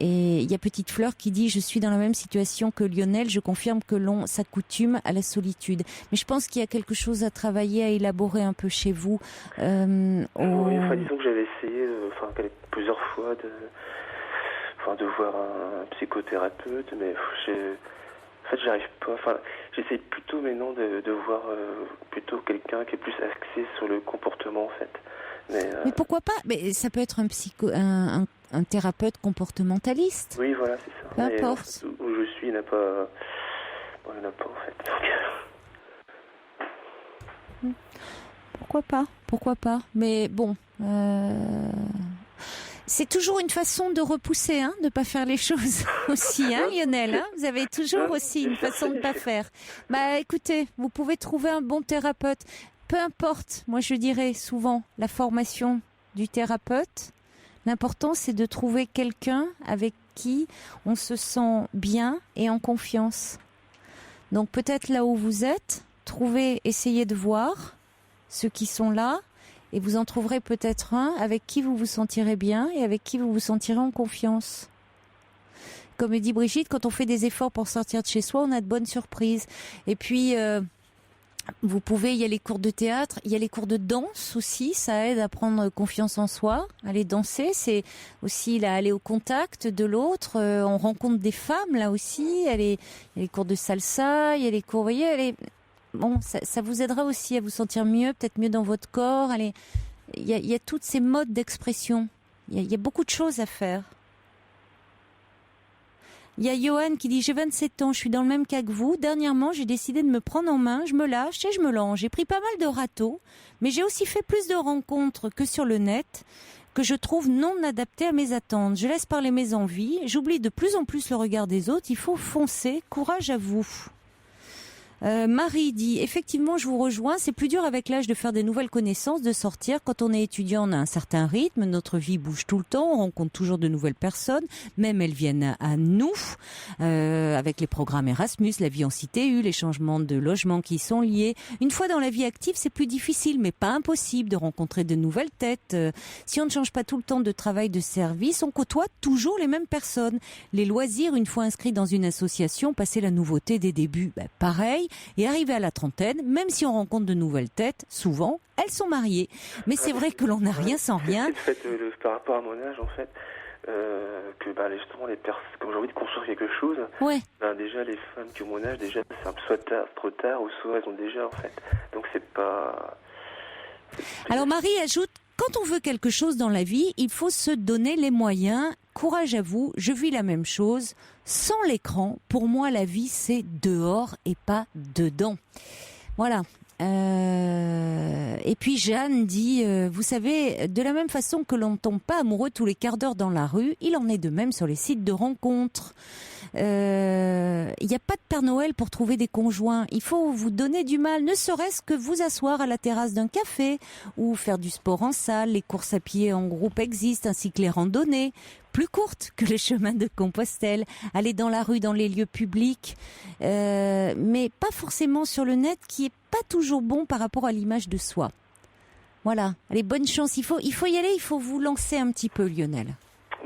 Speaker 1: Et il y a Petite Fleur qui dit « Je suis dans la même situation que Lionel, je confirme que l'on s'accoutume à la solitude ». Mais je pense qu'il y a quelque chose à travailler, à élaborer un peu chez vous.
Speaker 4: Oui, disons que j'avais essayé plusieurs fois de voir un psychothérapeute, mais j'arrive pas. J'essaie plutôt maintenant de voir plutôt quelqu'un qui est plus axé sur le comportement, en fait.
Speaker 1: Mais pourquoi pas? Mais ça peut être un thérapeute comportementaliste.
Speaker 4: Oui, voilà, c'est ça.
Speaker 1: Peu importe.
Speaker 4: Où je suis, il n'y en a pas. Bon, il n'y en a pas, en fait.
Speaker 1: Pourquoi pas? Mais bon, c'est toujours une façon de repousser, de ne pas faire les choses aussi, Lionel. Vous avez toujours aussi une façon de ne pas faire. Bah, écoutez, vous pouvez trouver un bon thérapeute. Peu importe, moi je dirais souvent la formation du thérapeute. L'important, c'est de trouver quelqu'un avec qui on se sent bien et en confiance. Donc peut-être là où vous êtes, essayez de voir ceux qui sont là, et vous en trouverez peut-être un avec qui vous vous sentirez bien et avec qui vous vous sentirez en confiance. Comme dit Brigitte, quand on fait des efforts pour sortir de chez soi, on a de bonnes surprises. Et puis, il y a les cours de théâtre, il y a les cours de danse aussi, ça aide à prendre confiance en soi. Aller danser, c'est aussi aller au contact de l'autre. On rencontre des femmes là aussi. Il y a les cours de salsa, il y a les cours, vous voyez, ça vous aidera aussi à vous sentir mieux, peut-être mieux dans votre corps. Il y a toutes ces modes d'expression. Il y a beaucoup de choses à faire. Il y a Johan qui dit « J'ai 27 ans, je suis dans le même cas que vous. Dernièrement, j'ai décidé de me prendre en main, je me lâche et je me lance. J'ai pris pas mal de râteaux, mais j'ai aussi fait plus de rencontres que sur le net, que je trouve non adaptées à mes attentes. Je laisse parler mes envies, j'oublie de plus en plus le regard des autres. Il faut foncer, courage à vous. » Marie dit « Effectivement, je vous rejoins, c'est plus dur avec l'âge de faire des nouvelles connaissances, de sortir. Quand on est étudiant, on a un certain rythme, notre vie bouge tout le temps, on rencontre toujours de nouvelles personnes, même elles viennent à nous, avec les programmes Erasmus, la vie en cité U, les changements de logement qui y sont liés. Une fois dans la vie active, c'est plus difficile, mais pas impossible de rencontrer de nouvelles têtes. Si on ne change pas tout le temps de travail, de service, on côtoie toujours les mêmes personnes. Les loisirs, une fois inscrits dans une association, passer la nouveauté des débuts, pareil. Et arrivé à la trentaine, même si on rencontre de nouvelles têtes, souvent, elles sont mariées. Mais c'est vrai que l'on n'a rien sans rien.
Speaker 4: C'est par rapport à mon âge, en fait, que justement, les personnes, comme j'ai envie de construire quelque chose, déjà, les femmes qui ont mon âge, déjà, c'est soit trop tard, ou soit elles ont déjà, en fait. Donc, c'est pas...
Speaker 1: Alors, Marie ajoute, quand on veut quelque chose dans la vie, il faut se donner les moyens. Courage à vous, je vis la même chose. Sans l'écran, pour moi, la vie, c'est dehors et pas dedans. Voilà. Et puis Jeanne dit, vous savez, de la même façon que l'on ne tombe pas amoureux tous les quarts d'heure dans la rue, il en est de même sur les sites de rencontres. Il n'y a pas de Père Noël pour trouver des conjoints. Il faut vous donner du mal, ne serait-ce que vous asseoir à la terrasse d'un café ou faire du sport en salle. Les courses à pied en groupe existent, ainsi que les randonnées, plus courtes que le chemin de Compostelle. Aller dans la rue, dans les lieux publics, mais pas forcément sur le net, qui est pas toujours bon par rapport à l'image de soi. Voilà. Allez, bonne chance. Il faut y aller, il faut vous lancer un petit peu, Lionel.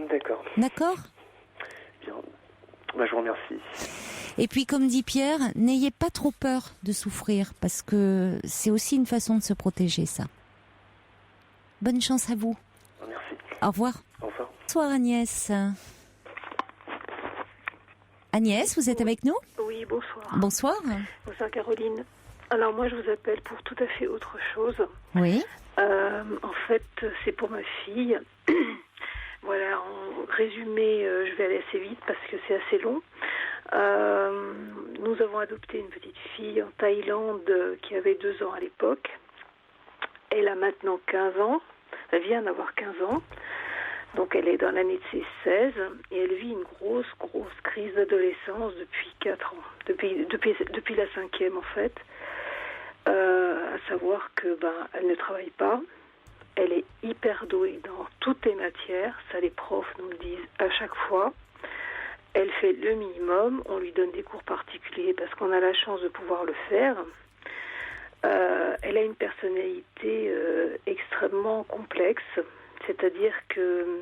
Speaker 4: D'accord.
Speaker 1: D'accord ?
Speaker 4: Bien. Je vous remercie.
Speaker 1: Et puis, comme dit Pierre, n'ayez pas trop peur de souffrir, parce que c'est aussi une façon de se protéger, ça. Bonne chance à vous.
Speaker 4: Merci.
Speaker 1: Au revoir.
Speaker 4: Au revoir.
Speaker 1: Bonsoir Agnès. Agnès, vous êtes avec nous ?
Speaker 5: Oui, bonsoir.
Speaker 1: Bonsoir.
Speaker 5: Bonsoir Caroline. Alors moi je vous appelle pour tout à fait autre chose.
Speaker 1: Oui.
Speaker 5: En fait, c'est pour ma fille. Voilà, en résumé, je vais aller assez vite parce que c'est assez long. Nous avons adopté une petite fille en Thaïlande qui avait 2 ans à l'époque. Elle a maintenant 15 ans. Elle vient d'avoir 15 ans. Donc elle est dans l'année de ses 16 et elle vit une grosse crise d'adolescence depuis 4 ans. Depuis la 5e en fait. À savoir que elle ne travaille pas. Elle est hyper douée dans toutes les matières. Ça, les profs nous le disent à chaque fois. Elle fait le minimum. On lui donne des cours particuliers parce qu'on a la chance de pouvoir le faire. Elle a une personnalité extrêmement complexe. C'est-à-dire que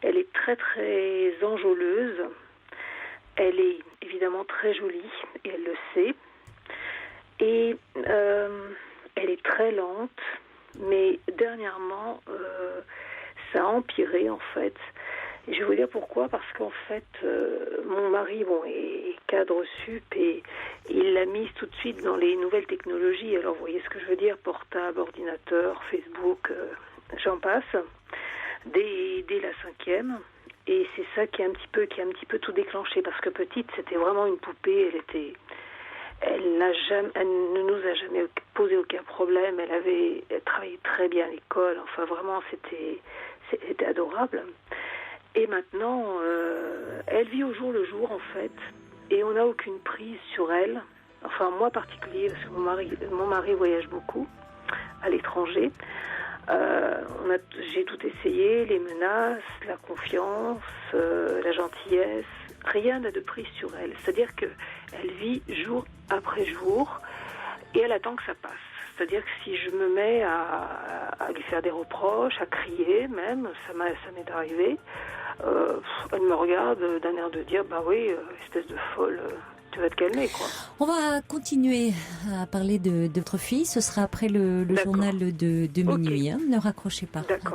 Speaker 5: Elle est très très enjôleuse. Elle est évidemment très jolie et elle le sait. Et elle est très lente, mais dernièrement, ça a empiré en fait. Et je vais vous dire pourquoi, parce qu'en fait, mon mari est cadre sup et il l'a mise tout de suite dans les nouvelles technologies. Alors vous voyez ce que je veux dire, portable, ordinateur, Facebook, j'en passe, dès la 5e. Et c'est ça qui a un petit peu tout déclenché, parce que petite, c'était vraiment une poupée, elle ne nous a jamais posé aucun problème, elle travaillait très bien à l'école, enfin vraiment c'était adorable. Et maintenant, elle vit au jour le jour en fait, et on n'a aucune prise sur elle, enfin moi en particulier, parce que mon mari voyage beaucoup à l'étranger. J'ai tout essayé, les menaces, la confiance, la gentillesse, rien n'a de prise sur elle. C'est-à-dire qu'elle vit jour après jour et elle attend que ça passe. C'est-à-dire que si je me mets à lui faire des reproches, à crier même, ça m'est arrivé, elle me regarde d'un air de dire « bah oui, espèce de folle ». Tu vas te calmer, quoi.
Speaker 1: On va continuer à parler de votre fille. Ce sera après le journal de minuit. Hein. Ne raccrochez pas.
Speaker 5: D'accord.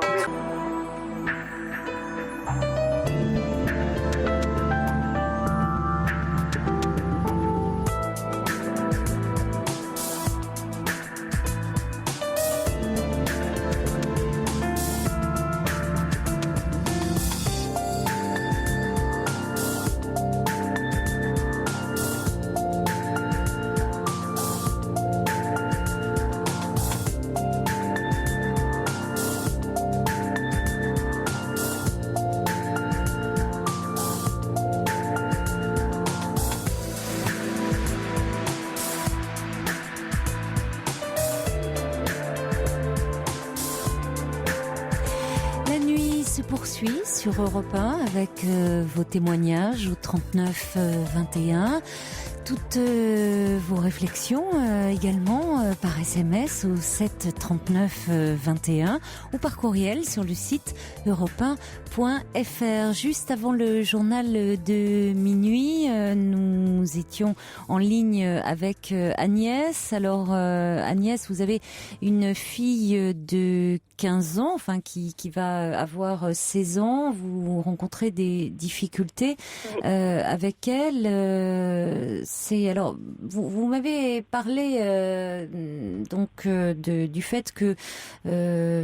Speaker 1: Se poursuit sur Europe 1 avec vos témoignages au 39 21. Toutes vos réflexions également par SMS au 7 39 21 ou par courriel sur le site europe1.fr. Juste avant le journal de minuit, nous étions en ligne avec Agnès. Alors Agnès, vous avez une fille de 15 ans, enfin qui va avoir 16 ans. Vous rencontrez des difficultés avec elle. Alors vous m'avez parlé du fait que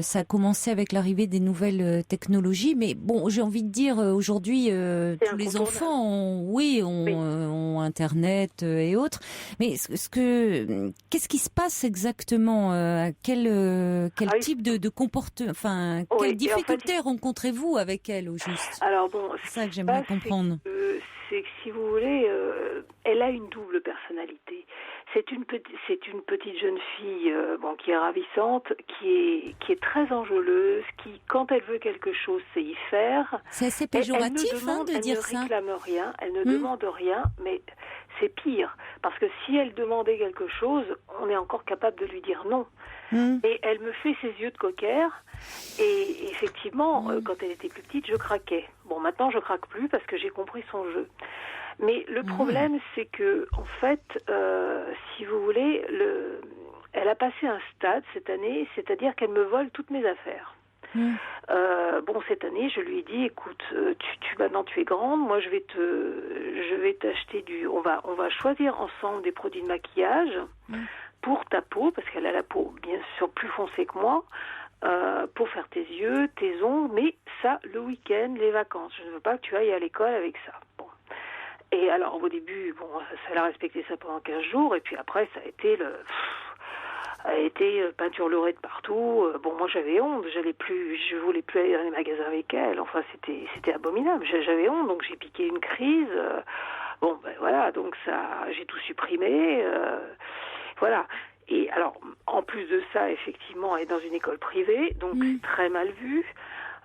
Speaker 1: ça a commencé avec l'arrivée des nouvelles technologies, mais bon, j'ai envie de dire aujourd'hui tous les enfants ont Internet et autres, mais qu'est-ce qui se passe exactement, quel type de comportement, enfin quelles difficultés rencontrez-vous avec elle au juste?
Speaker 5: Alors bon,
Speaker 1: c'est ça que j'aimerais comprendre.
Speaker 5: C'est que si vous voulez, elle a une double personnalité. C'est une petite jeune fille qui est ravissante, qui est très enjôleuse, qui, quand elle veut quelque chose, sait y faire.
Speaker 1: C'est assez péjoratif de dire ça.
Speaker 5: Elle ne réclame rien, elle ne demande rien, mais c'est pire. Parce que si elle demandait quelque chose, on est encore capable de lui dire non. Et elle me fait ses yeux de coquère. Et effectivement, quand elle était plus petite, je craquais. Bon, maintenant, je craque plus parce que j'ai compris son jeu. Mais le problème, c'est que, en fait, si vous voulez, elle a passé un stade cette année, c'est-à-dire qu'elle me vole toutes mes affaires. Cette année, je lui ai dit, écoute, maintenant tu es grande, moi je vais t'acheter on va choisir ensemble des produits de maquillage pour ta peau, parce qu'elle a la peau bien sûr plus foncée que moi, pour faire tes yeux, tes ongles, mais ça, le week-end, les vacances. Je ne veux pas que tu ailles à l'école avec ça. Bon. Et alors, au début, elle a respecté ça pendant 15 jours, et puis après, ça a été peinture leurrée de partout. Moi, j'avais honte, je voulais plus aller dans les magasins avec elle. Enfin, c'était abominable. J'avais honte, donc j'ai piqué une crise. Donc ça, j'ai tout supprimé. Voilà. Et alors, en plus de ça, effectivement, elle est dans une école privée, donc très mal vue.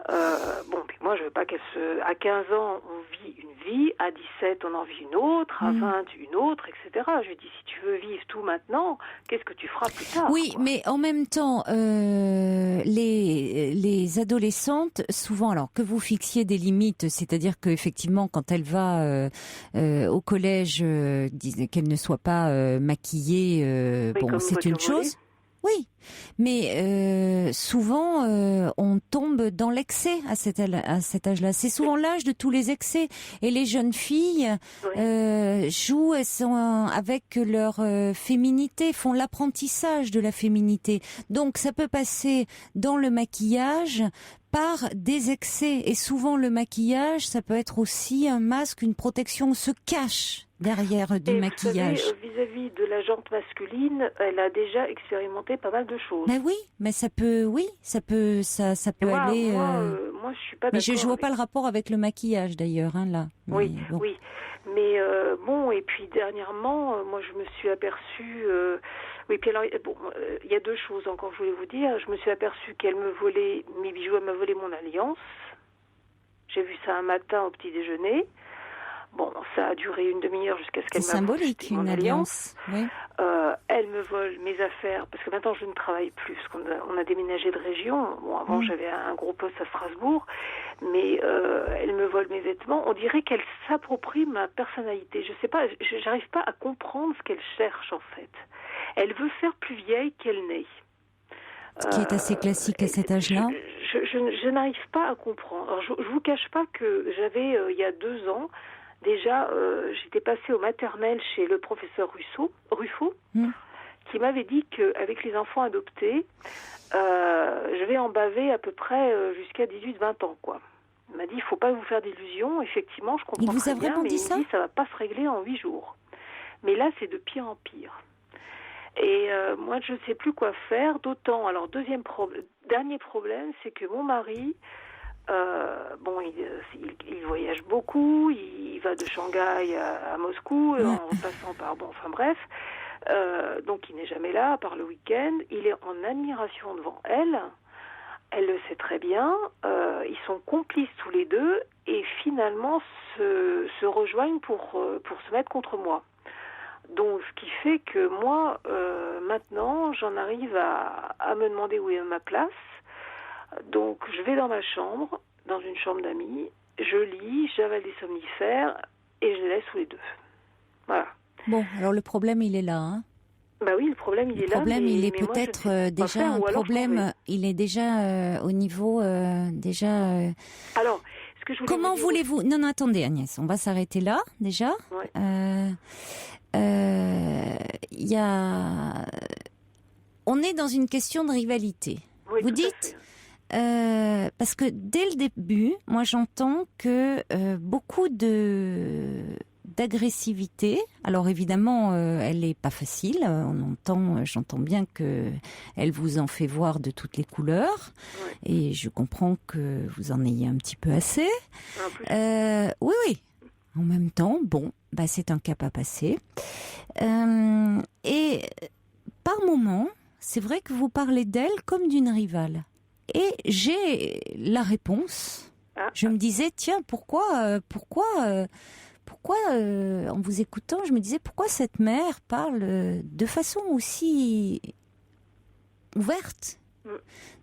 Speaker 5: Puis moi, je veux pas à 15 ans, on vit une vie, à 17, on en vit une autre, à 20, une autre, etc. Je lui dis, si tu veux vivre tout maintenant, qu'est-ce que tu feras plus tard?
Speaker 1: Oui, mais en même temps, les adolescentes, souvent, alors que vous fixiez des limites, c'est-à-dire qu'effectivement, quand elle va au collège, qu'elle ne soit pas maquillée, c'est une chose. Oui, mais souvent on tombe dans l'excès à cet âge-là. C'est souvent l'âge de tous les excès. Et les jeunes filles jouent avec leur féminité, font l'apprentissage de la féminité. Donc ça peut passer dans le maquillage par des excès. Et souvent le maquillage, ça peut être aussi un masque, une protection. On se cache derrière du maquillage.
Speaker 5: Vous savez, vis-à-vis de la jante masculine, elle a déjà expérimenté pas mal de choses.
Speaker 1: Mais oui, mais ça peut aller.
Speaker 5: Moi, je suis pas d'accord.
Speaker 1: Mais je vois pas le rapport avec le maquillage d'ailleurs, là.
Speaker 5: Oui, bon. Oui. Mais et puis dernièrement, moi, je me suis aperçue. Oui, puis alors, il y a deux choses encore que je voulais vous dire. Je me suis aperçue qu'elle me volait mes bijoux, elle m'a volé mon alliance. J'ai vu ça un matin au petit déjeuner. Bon, ça a duré une demi-heure jusqu'à ce qu'elle
Speaker 1: m'a symbolique, une alliance. Oui.
Speaker 5: Elle me vole mes affaires, parce que maintenant je ne travaille plus, parce qu'on a déménagé de région. Bon, avant j'avais un gros poste à Strasbourg, mais elle me vole mes vêtements. On dirait qu'elle s'approprie ma personnalité. Je sais pas, j'arrive pas à comprendre ce qu'elle cherche en fait. Elle veut faire plus vieille qu'elle n'est.
Speaker 1: Ce qui est assez classique à cet âge-là.
Speaker 5: Je n'arrive pas à comprendre. Alors, je vous cache pas que j'avais, il y a 2 ans, déjà, j'étais passée au maternel chez le professeur Ruffo, qui m'avait dit qu'avec les enfants adoptés, je vais en baver à peu près jusqu'à 18-20 ans, quoi. Il m'a dit, il ne faut pas vous faire d'illusions. Effectivement, je comprends très bien, mais il me dit, ça ne va pas se régler en 8 jours. Mais là, c'est de pire en pire. Et moi, je ne sais plus quoi faire, d'autant... Alors, dernier problème, c'est que mon mari... il voyage beaucoup, il va de Shanghai à Moscou, en passant par... bref. Donc, il n'est jamais là, à part le week-end. Il est en admiration devant elle. Elle le sait très bien. Ils sont complices tous les deux et finalement se rejoignent pour se mettre contre moi. Donc, ce qui fait que moi, maintenant, j'en arrive à me demander où est ma place. Donc, je vais dans ma chambre, dans une chambre d'amis, je lis, j'avale des somnifères et je les laisse tous les deux. Voilà.
Speaker 1: Bon, alors le problème, il est là, hein.
Speaker 5: Bah oui, le problème, il est là.
Speaker 1: Le problème, il est peut-être déjà un problème. Il est déjà au niveau déjà.
Speaker 5: Alors, ce que je voulais
Speaker 1: comment voulez-vous? Non, attendez, Agnès, on va s'arrêter là déjà.
Speaker 5: Ouais.
Speaker 1: On est dans une question de rivalité.
Speaker 5: Oui,
Speaker 1: vous dites. Parce que dès le début, moi j'entends que beaucoup d'agressivité. Alors évidemment, elle est pas facile. J'entends bien que elle vous en fait voir de toutes les couleurs, et je comprends que vous en ayez un petit peu assez. Oui. En même temps, c'est un cap à passer. Et par moments, c'est vrai que vous parlez d'elle comme d'une rivale. Et j'ai la réponse. Je me disais, tiens, pourquoi, en vous écoutant, je me disais, pourquoi cette mère parle de façon aussi ouverte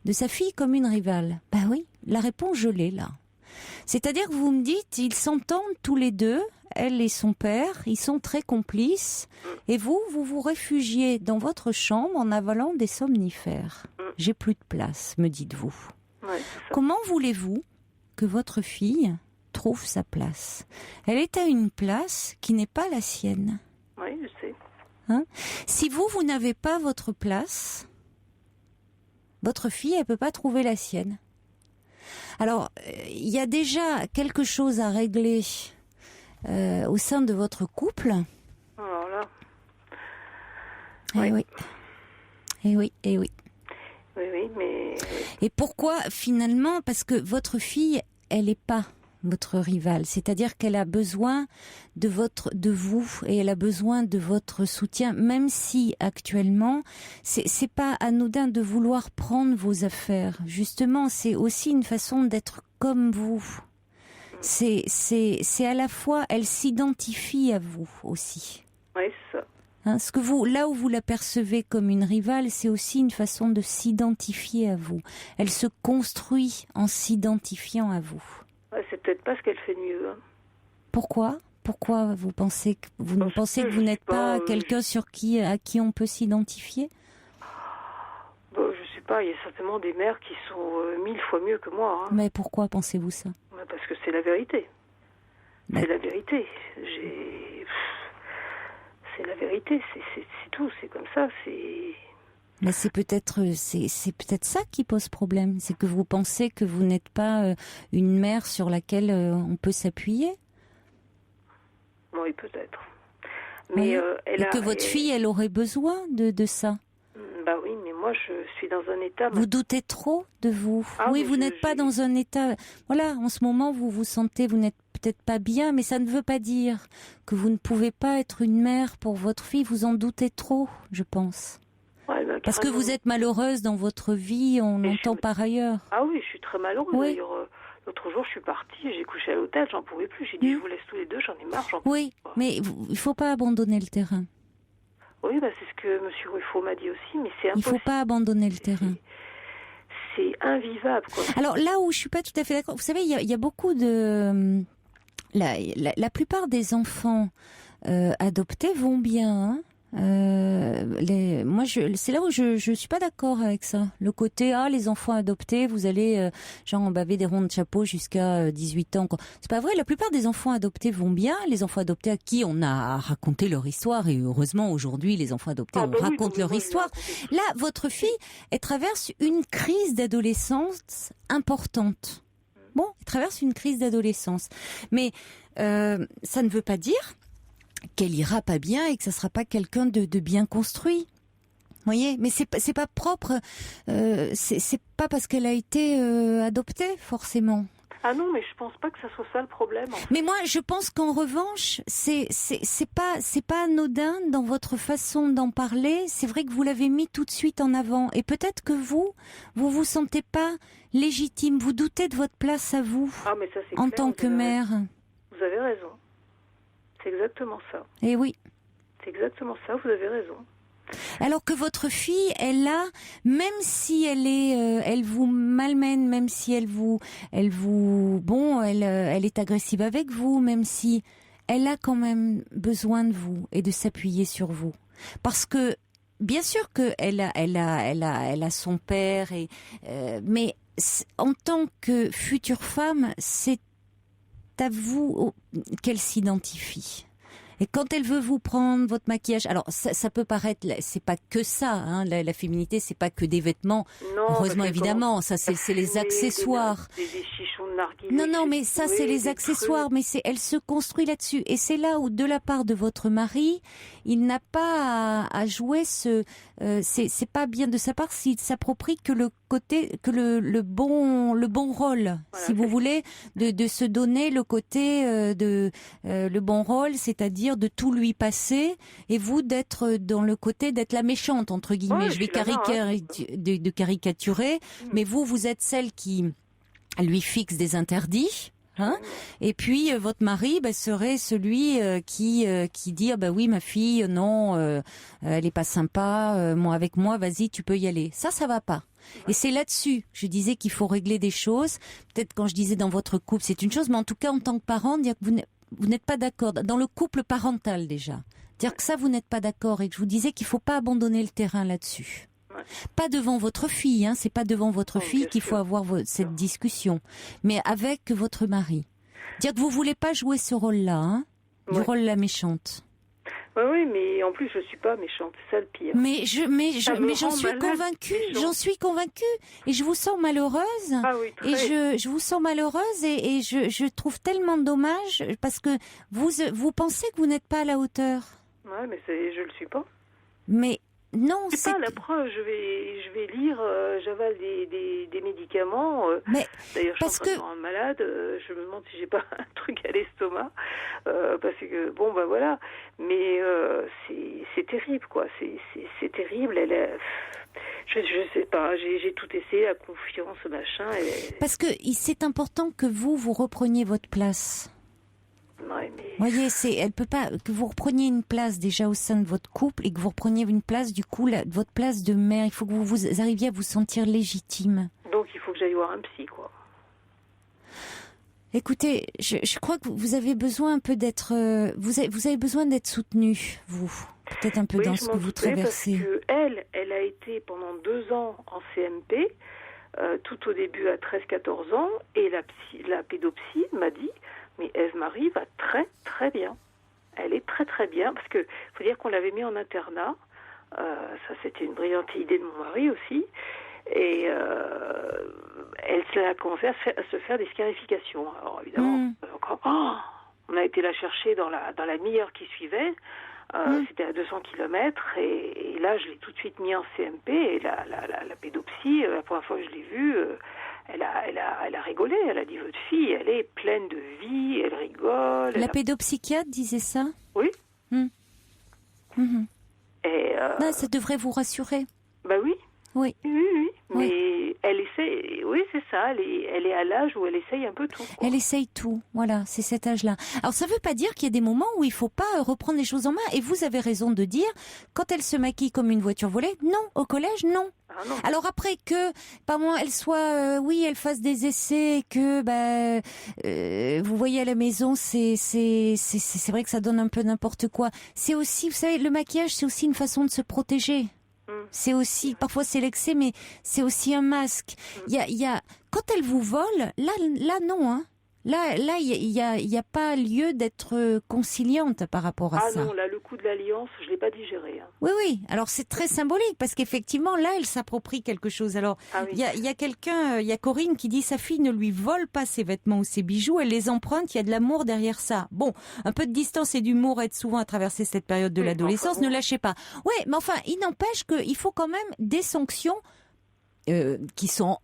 Speaker 1: de sa fille comme une rivale? Ben oui, la réponse, je l'ai là. C'est-à-dire que vous me dites, ils s'entendent tous les deux, elle et son père, ils sont très complices, et vous vous réfugiez dans votre chambre en avalant des somnifères. J'ai plus de place, me dites-vous.
Speaker 5: Ouais,
Speaker 1: comment voulez-vous que votre fille trouve sa place? Elle est à une place qui n'est pas la sienne.
Speaker 5: Oui, je sais.
Speaker 1: Si vous n'avez pas votre place, votre fille, elle peut pas trouver la sienne. Alors, il y a déjà quelque chose à régler au sein de votre couple.
Speaker 5: Alors là...
Speaker 1: Oui.
Speaker 5: Oui, mais...
Speaker 1: Et pourquoi, finalement? Parce que votre fille, elle n'est pas votre rivale. C'est-à-dire qu'elle a besoin de vous et elle a besoin de votre soutien, même si actuellement, c'est pas anodin de vouloir prendre vos affaires. Justement, c'est aussi une façon d'être comme vous. C'est à la fois, elle s'identifie à vous aussi.
Speaker 5: Oui, c'est ça.
Speaker 1: Hein, là où vous la percevez comme une rivale, c'est aussi une façon de s'identifier à vous. Elle se construit en s'identifiant à vous.
Speaker 5: Ouais, c'est peut-être pas ce qu'elle fait de mieux. Hein.
Speaker 1: Pourquoi vous pensez que vous n'êtes pas quelqu'un à qui on peut s'identifier?
Speaker 5: Bon, je sais pas, il y a certainement des mères qui sont 1000 fois mieux que moi. Hein.
Speaker 1: Mais pourquoi pensez-vous ça?
Speaker 5: Parce que c'est la vérité.
Speaker 1: Mais...
Speaker 5: C'est la vérité. C'est la vérité, c'est tout, c'est comme ça, c'est...
Speaker 1: Mais c'est peut-être ça qui pose problème, c'est que vous pensez que vous n'êtes pas une mère sur laquelle on peut s'appuyer.
Speaker 5: Oui, peut-être. Mais
Speaker 1: et que votre fille, elle aurait besoin de ça.
Speaker 5: Bah oui, mais moi je suis dans un état...
Speaker 1: Vous doutez trop de vous. Oui, vous n'êtes pas dans un état... Voilà, en ce moment, vous vous sentez, vous n'êtes peut-être pas bien, mais ça ne veut pas dire que vous ne pouvez pas être une mère pour votre fille. Vous en doutez trop, je pense.
Speaker 5: Ouais, bah,
Speaker 1: parce que vous êtes malheureuse dans votre vie, on l'entend par ailleurs.
Speaker 5: Ah oui, je suis très malheureuse.
Speaker 1: Oui.
Speaker 5: D'ailleurs, l'autre jour, je suis partie, j'ai couché à l'hôtel, j'en pouvais plus. J'ai dit, je vous laisse tous les deux, j'en ai marre, j'en pouvais pas.
Speaker 1: Mais il ne faut pas abandonner le terrain.
Speaker 5: Oui, bah, c'est ce que M. Ruffo m'a dit aussi, mais c'est impossible.
Speaker 1: Il ne faut pas abandonner le terrain.
Speaker 5: C'est invivable, quoi.
Speaker 1: Alors là où je ne suis pas tout à fait d'accord, vous savez, il y a beaucoup de... La plupart des enfants adoptés vont bien, hein. C'est là où je suis pas d'accord avec ça. Le côté les enfants adoptés, vous allez en baver des ronds de chapeau jusqu'à 18 ans. C'est pas vrai. La plupart des enfants adoptés vont bien. Les enfants adoptés à qui on a raconté leur histoire, et heureusement aujourd'hui les enfants adoptés racontent leur histoire. Là, votre fille, elle traverse une crise d'adolescence importante. Bon, elle traverse une crise d'adolescence, mais ça ne veut pas dire qu'elle ira pas bien et que ça sera pas quelqu'un de bien construit. Vous voyez, mais c'est pas propre, c'est pas parce qu'elle a été adoptée forcément.
Speaker 5: Ah non, mais je pense pas que ça soit ça le problème. En fait.
Speaker 1: Mais moi, je pense qu'en revanche, c'est pas anodin dans votre façon d'en parler. C'est vrai que vous l'avez mis tout de suite en avant, et peut-être que vous sentez pas légitime, vous doutez de votre place à vous
Speaker 5: mais ça, c'est
Speaker 1: en
Speaker 5: clair,
Speaker 1: tant que mère.
Speaker 5: Vous avez raison. C'est exactement ça.
Speaker 1: Eh oui.
Speaker 5: C'est exactement ça, vous avez raison.
Speaker 1: Alors que votre fille, elle a, même si elle vous malmène, même si elle est agressive avec vous, même si elle a quand même besoin de vous et de s'appuyer sur vous, parce que bien sûr que elle a son père mais en tant que future femme, c'est à vous qu'elle s'identifie. Et quand elle veut vous prendre votre maquillage, alors ça peut paraître, c'est pas que ça, hein, la féminité, c'est pas que des vêtements. Non, heureusement évidemment, ça c'est les accessoires.
Speaker 5: Des chichons de narguilé.
Speaker 1: Non, mais ça c'est les accessoires, mais elle se construit là-dessus. Et c'est là où, de la part de votre mari, il n'a pas à jouer c'est pas bien de sa part s'il s'approprie que le bon rôle, voilà, si vous voulez, de se donner le côté le bon rôle, c'est-à-dire de tout lui passer, et vous d'être dans le côté d'être la méchante entre guillemets. Je vais de caricaturer, mais vous êtes celle qui lui fixe des interdits. Hein, et puis votre mari serait celui qui dit oui ma fille non elle est pas sympa, avec moi vas-y tu peux y aller. Ça va pas. Et c'est là-dessus je disais qu'il faut régler des choses. Peut-être quand je disais dans votre couple c'est une chose, mais en tout cas en tant que parent, dire que vous n'êtes pas d'accord dans le couple parental déjà, dire que ça vous n'êtes pas d'accord, et que je vous disais qu'il faut pas abandonner le terrain là-dessus. Pas devant votre fille, hein, c'est pas devant votre fille qu'il faut avoir cette discussion, mais avec votre mari. Dire que vous voulez pas jouer ce rôle-là, hein, du rôle de la méchante.
Speaker 5: Oui, mais en plus je suis pas méchante, c'est ça le pire.
Speaker 1: Mais j'en suis convaincue, et je vous sens malheureuse.
Speaker 5: Ah oui,
Speaker 1: et je vous sens malheureuse, et je trouve tellement dommage parce que vous pensez que vous n'êtes pas à la hauteur.
Speaker 5: Ouais, mais je le suis pas.
Speaker 1: Mais non,
Speaker 5: c'est pas la preuve. Je vais lire, j'avale des médicaments.
Speaker 1: Mais
Speaker 5: d'ailleurs, je suis en train de voir un malade. Je me demande si j'ai pas un truc à l'estomac, parce que bon, ben voilà. Mais c'est terrible, quoi. C'est terrible. Je sais pas. J'ai tout essayé, la confiance, machin.
Speaker 1: Parce que c'est important que vous repreniez votre place.
Speaker 5: Ouais, mais...
Speaker 1: Voyez, elle peut pas que vous repreniez une place déjà au sein de votre couple et que vous repreniez une place du coup votre place de mère. Il faut que vous arriviez à vous sentir légitime.
Speaker 5: Donc il faut que j'aille voir un psy, quoi.
Speaker 1: Écoutez, je crois que vous avez besoin un peu d'être vous avez besoin d'être soutenu, vous. Peut-être un peu dans ce que vous traversez.
Speaker 5: Parce que elle a été pendant 2 ans en CMP, tout au début à 13-14 ans, et la pédopsie m'a dit: mais Ève-Marie va très très bien. Elle est très très bien, parce que faut dire qu'on l'avait mis en internat. Ça, c'était une brillante idée de mon mari aussi. Et elle a commencé à se faire des scarifications. Alors évidemment, on a été la chercher dans la demi-heure qui suivait. C'était à 200 km, et là je l'ai tout de suite mis en CMP, et la pédopsie, la première fois que je l'ai vue, elle a rigolé. Elle a dit: votre fille, elle est pleine de vie, elle rigole.
Speaker 1: La pédopsychiatre disait ça?
Speaker 5: Oui.
Speaker 1: Et non, ça devrait vous rassurer.
Speaker 5: Bah oui.
Speaker 1: Oui.
Speaker 5: Mais elle essaie, oui, c'est ça, elle est à l'âge où elle essaye un peu tout, quoi.
Speaker 1: Elle essaye tout, voilà, c'est cet âge-là. Alors ça veut pas dire qu'il y a des moments où il faut pas reprendre les choses en main, et vous avez raison de dire, quand elle se maquille comme une voiture volée, non, au collège, non.
Speaker 5: Ah non.
Speaker 1: Alors après que, par moment, elle soit, elle fasse des essais, que, vous voyez à la maison, c'est vrai que ça donne un peu n'importe quoi. C'est aussi, vous savez, le maquillage, c'est aussi une façon de se protéger. C'est aussi, parfois c'est l'excès, mais c'est aussi un masque. Il y a, quand elle vous vole, là non, hein. Là, il y a pas lieu d'être conciliante par rapport à ça.
Speaker 5: Ah non, là, le coup de l'alliance, je l'ai pas digéré. Hein.
Speaker 1: Oui. Alors c'est très symbolique parce qu'effectivement, là, elle s'approprie quelque chose. Alors, il y a quelqu'un, il y a Corinne qui dit: sa fille ne lui vole pas ses vêtements ou ses bijoux, elle les emprunte. Il y a de l'amour derrière ça. Bon, un peu de distance et d'humour aide souvent à traverser cette période de l'adolescence. Ne lâchez pas. Ouais, mais enfin, il n'empêche qu'il faut quand même des sanctions. Qui sont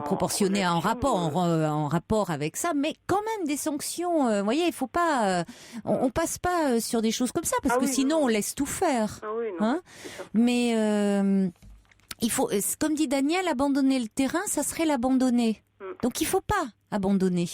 Speaker 1: proportionnées en rapport avec ça, mais quand même des sanctions. Vous voyez, il faut pas, on passe pas sur des choses comme ça parce que sinon on laisse tout faire. Mais il faut, comme dit Daniel, abandonner le terrain, ça serait l'abandonner. Donc il faut pas abandonner.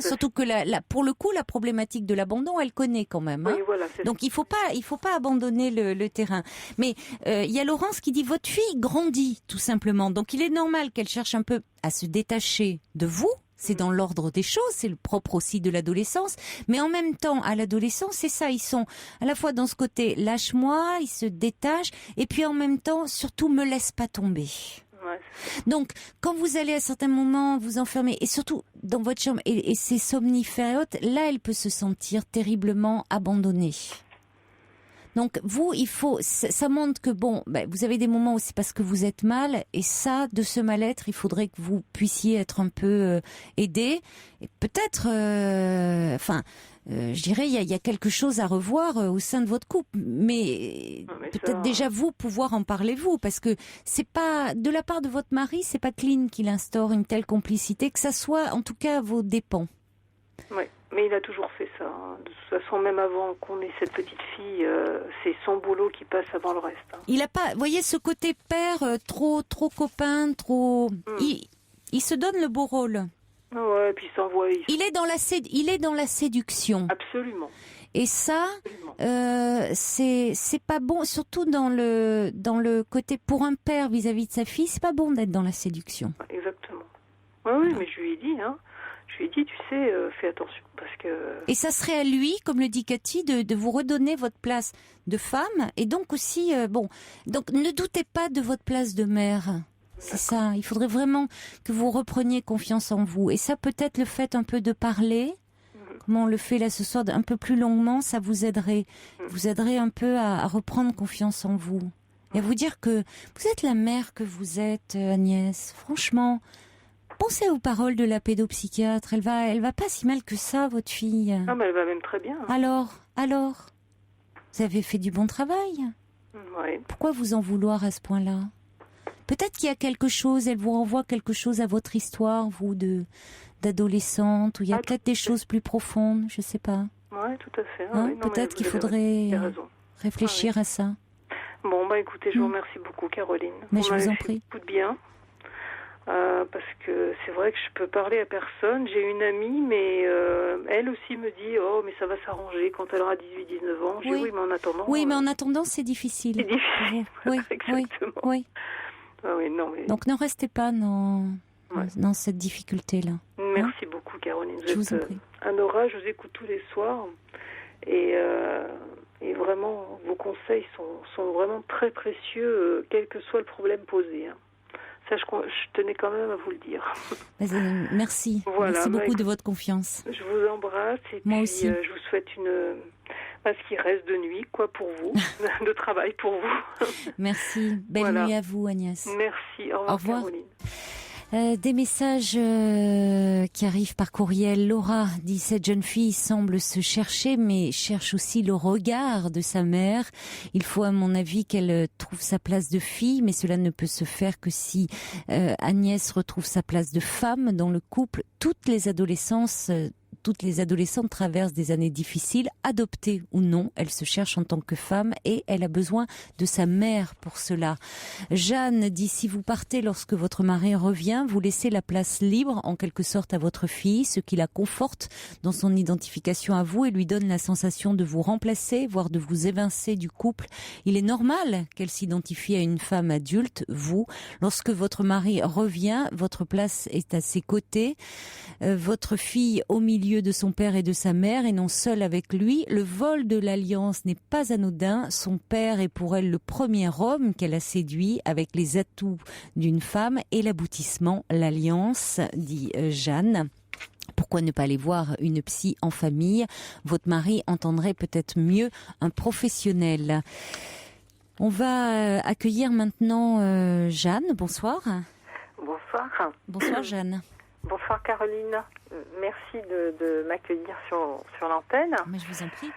Speaker 1: Surtout que pour le coup, la problématique de l'abandon, elle connaît quand même.
Speaker 5: Oui, voilà,
Speaker 1: donc il faut pas abandonner le terrain. Mais il y a Laurence qui dit: votre fille grandit tout simplement. Donc il est normal qu'elle cherche un peu à se détacher de vous. C'est dans l'ordre des choses, c'est le propre aussi de l'adolescence. Mais en même temps, à l'adolescence, c'est ça, ils sont à la fois dans ce côté lâche-moi, ils se détachent, et puis en même temps, surtout, me laisse pas tomber. Donc, quand vous allez à certains moments vous enfermer, et surtout dans votre chambre, et c'est somnifères et autres, là, elle peut se sentir terriblement abandonnée. Donc, vous, ça montre que vous avez des moments où c'est parce que vous êtes mal, et ça, de ce mal-être, il faudrait que vous puissiez être un peu aidé, et peut-être, je dirais, il y a quelque chose à revoir au sein de votre couple, mais peut-être déjà vous pouvoir en parler vous, parce que c'est pas de la part de votre mari, c'est pas Clean qu'il instaure une telle complicité, que ça soit en tout cas à vos dépens.
Speaker 5: Oui, mais il a toujours fait ça. De toute façon, même avant qu'on ait cette petite fille, c'est son boulot qui passe avant le reste.
Speaker 1: Il a pas, vous voyez, ce côté père trop copain, trop. Il se donne le beau rôle.
Speaker 5: Ouais, puis il s'envoie.
Speaker 1: Il est dans la séduction.
Speaker 5: Absolument.
Speaker 1: Et ça, c'est pas bon, surtout dans le côté pour un père vis-à-vis de sa fille, c'est pas bon d'être dans la séduction.
Speaker 5: Exactement. Oui, mais je lui ai dit, tu sais, fais attention parce que.
Speaker 1: Et ça serait à lui, comme le dit Cathy, de vous redonner votre place de femme, et donc aussi, donc ne doutez pas de votre place de mère. C'est ça. Il faudrait vraiment que vous repreniez confiance en vous. Et ça, peut-être le fait un peu de parler, comment on le fait là ce soir, un peu plus longuement, ça vous aiderait. Vous aiderait un peu à reprendre confiance en vous. Et à vous dire que vous êtes la mère que vous êtes, Agnès. Franchement, pensez aux paroles de la pédopsychiatre. Elle va pas si mal que ça, votre fille.
Speaker 5: Ah, mais elle va même très bien.
Speaker 1: Alors. Vous avez fait du bon travail.
Speaker 5: Oui.
Speaker 1: Pourquoi vous en vouloir à ce point-là? Peut-être qu'il y a quelque chose, elle vous renvoie quelque chose à votre histoire, vous, d'adolescente, où il y a peut-être des choses plus profondes, je ne sais pas.
Speaker 5: Oui, tout à fait.
Speaker 1: Hein,
Speaker 5: oui. Non,
Speaker 1: peut-être qu'il faudrait réfléchir à ça.
Speaker 5: Bon, écoutez, je vous remercie beaucoup, Caroline.
Speaker 1: Mais je vous en
Speaker 5: fait
Speaker 1: prie.
Speaker 5: Beaucoup de bien. Parce que c'est vrai que je peux parler à personne. J'ai une amie, mais elle aussi me dit « Oh, mais ça va s'arranger quand elle aura 18-19 ans. » Je dis « Oui, mais en attendant... »
Speaker 1: Oui, mais en attendant, c'est difficile.
Speaker 5: C'est difficile,
Speaker 1: oui,
Speaker 5: exactement.
Speaker 1: Oui.
Speaker 5: Ah oui, non, mais...
Speaker 1: Donc ne restez pas dans cette difficulté-là.
Speaker 5: Merci beaucoup, Caroline.
Speaker 1: Je vous en prie.
Speaker 5: Un orage, je vous écoute tous les soirs. Et vraiment, vos conseils sont vraiment très précieux, quel que soit le problème posé. Hein. Ça, je tenais quand même à vous le dire.
Speaker 1: Merci.
Speaker 5: Voilà,
Speaker 1: merci beaucoup de votre confiance.
Speaker 5: Je vous embrasse et
Speaker 1: moi
Speaker 5: puis
Speaker 1: aussi.
Speaker 5: Je vous souhaite ce qui reste de nuit, pour vous, de travail pour vous.
Speaker 1: Merci. Belle nuit à vous, Agnès.
Speaker 5: Merci. Au revoir. Caroline.
Speaker 1: Des messages qui arrivent par courriel. Laura dit: cette jeune fille semble se chercher, mais cherche aussi le regard de sa mère. Il faut, à mon avis, qu'elle trouve sa place de fille, mais cela ne peut se faire que si Agnès retrouve sa place de femme dans le couple. Toutes les adolescentes traversent des années difficiles, adoptées ou non. Elle se cherche en tant que femme et elle a besoin de sa mère pour cela. Jeanne dit: si vous partez lorsque votre mari revient, vous laissez la place libre en quelque sorte à votre fille, ce qui la conforte dans son identification à vous et lui donne la sensation de vous remplacer, voire de vous évincer du couple. Il est normal qu'elle s'identifie à une femme adulte, vous. Lorsque votre mari revient, votre place est à ses côtés. Votre fille au milieu de son père et de sa mère et non seule avec lui. Le vol de l'alliance n'est pas anodin. Son père est pour elle le premier homme qu'elle a séduit avec les atouts d'une femme et l'aboutissement, l'alliance, dit Jeanne. Pourquoi ne pas aller voir une psy en famille? Votre mari entendrait peut-être mieux un professionnel. On va accueillir maintenant Jeanne. Bonsoir.
Speaker 6: Bonsoir.
Speaker 1: Bonsoir Jeanne.
Speaker 6: Bonsoir Caroline, merci de m'accueillir sur l'antenne.
Speaker 1: Mais je vous en prie.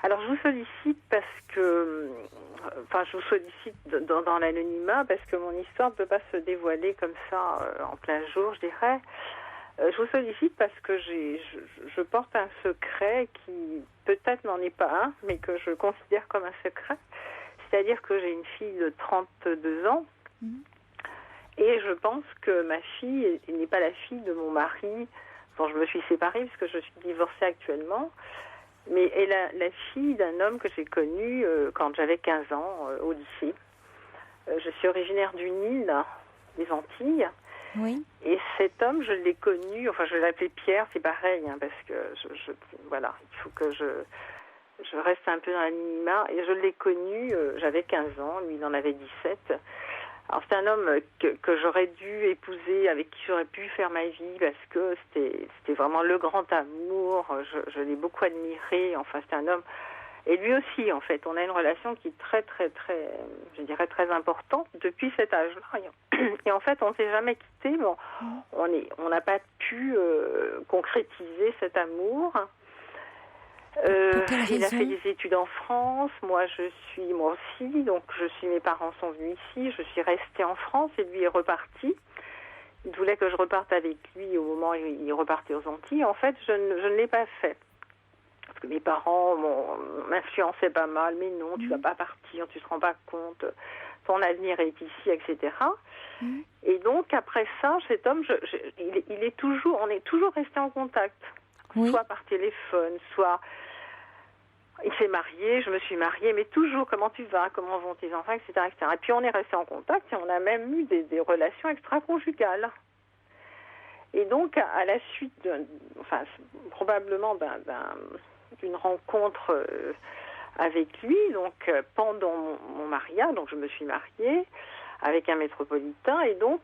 Speaker 6: Alors je vous sollicite parce que, je vous sollicite dans l'anonymat parce que mon histoire ne peut pas se dévoiler comme ça en plein jour, je dirais. Je vous sollicite parce que je porte un secret qui peut-être n'en est pas un, mais que je considère comme un secret. C'est-à-dire que j'ai une fille de 32 ans. Et je pense que ma fille n'est pas la fille de mon mari dont je me suis séparée, puisque je suis divorcée actuellement, mais elle est la fille d'un homme que j'ai connu quand j'avais 15 ans au lycée. Je suis originaire du Nil, des Antilles.
Speaker 1: Oui.
Speaker 6: Et cet homme, je l'ai connu, je l'appelais Pierre, c'est pareil, parce que il faut que je reste un peu dans l'anonymat. Et je l'ai connu, j'avais 15 ans, lui il en avait 17. Alors c'est un homme que j'aurais dû épouser, avec qui j'aurais pu faire ma vie, parce que c'était vraiment le grand amour, je l'ai beaucoup admiré, c'est un homme, et lui aussi en fait, on a une relation qui est très très très, je dirais très importante depuis cet âge-là, et en fait on ne s'est jamais quitté, bon, on n'a pas pu concrétiser cet amour. Il a fait des études en France, moi aussi, donc mes parents sont venus ici, je suis restée en France et lui est reparti. Il voulait que je reparte avec lui au moment où il repartait aux Antilles. En fait, je ne l'ai pas fait. Parce que mes parents m'influençaient pas mal, mais non, tu vas pas partir, tu te rends pas compte, ton avenir est ici, etc. Et donc, après ça, cet homme, on est toujours resté en contact. Soit par téléphone, soit... Il s'est marié, je me suis mariée, mais toujours, comment tu vas, comment vont tes enfants, etc., etc. Et puis on est resté en contact et on a même eu des relations extra-conjugales. Et donc, à la suite, probablement d'une rencontre avec lui, donc pendant mon mariage, donc je me suis mariée avec un métropolitain, et donc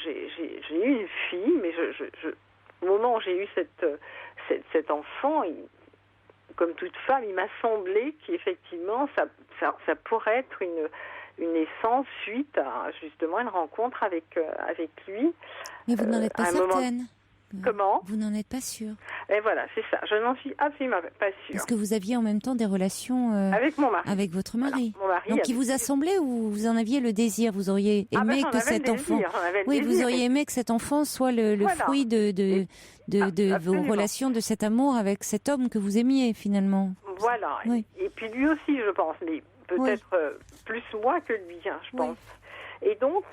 Speaker 6: j'ai eu une fille, mais au moment où j'ai eu cet enfant, comme toute femme, il m'a semblé qu'effectivement, ça pourrait être une naissance suite à justement une rencontre avec lui.
Speaker 1: Mais vous n'en êtes pas certaine.
Speaker 6: Comment ?
Speaker 1: Vous n'en êtes pas sûr.
Speaker 6: Et voilà, c'est ça. Je n'en suis absolument pas sûre.
Speaker 1: Parce que vous aviez en même temps des relations
Speaker 6: avec mon mari.
Speaker 1: avec votre mari.
Speaker 6: Voilà, mon mari.
Speaker 1: Donc il vous a semblé ou vous en aviez le désir? Vous auriez aimé que cet enfant... Oui, vous auriez aimé que cet enfant soit le fruit de vos relations, de cet amour avec cet homme que vous aimiez finalement.
Speaker 6: Voilà.
Speaker 1: Oui.
Speaker 6: Et puis lui aussi, je pense, mais peut-être plus moi que lui, je pense. Et donc...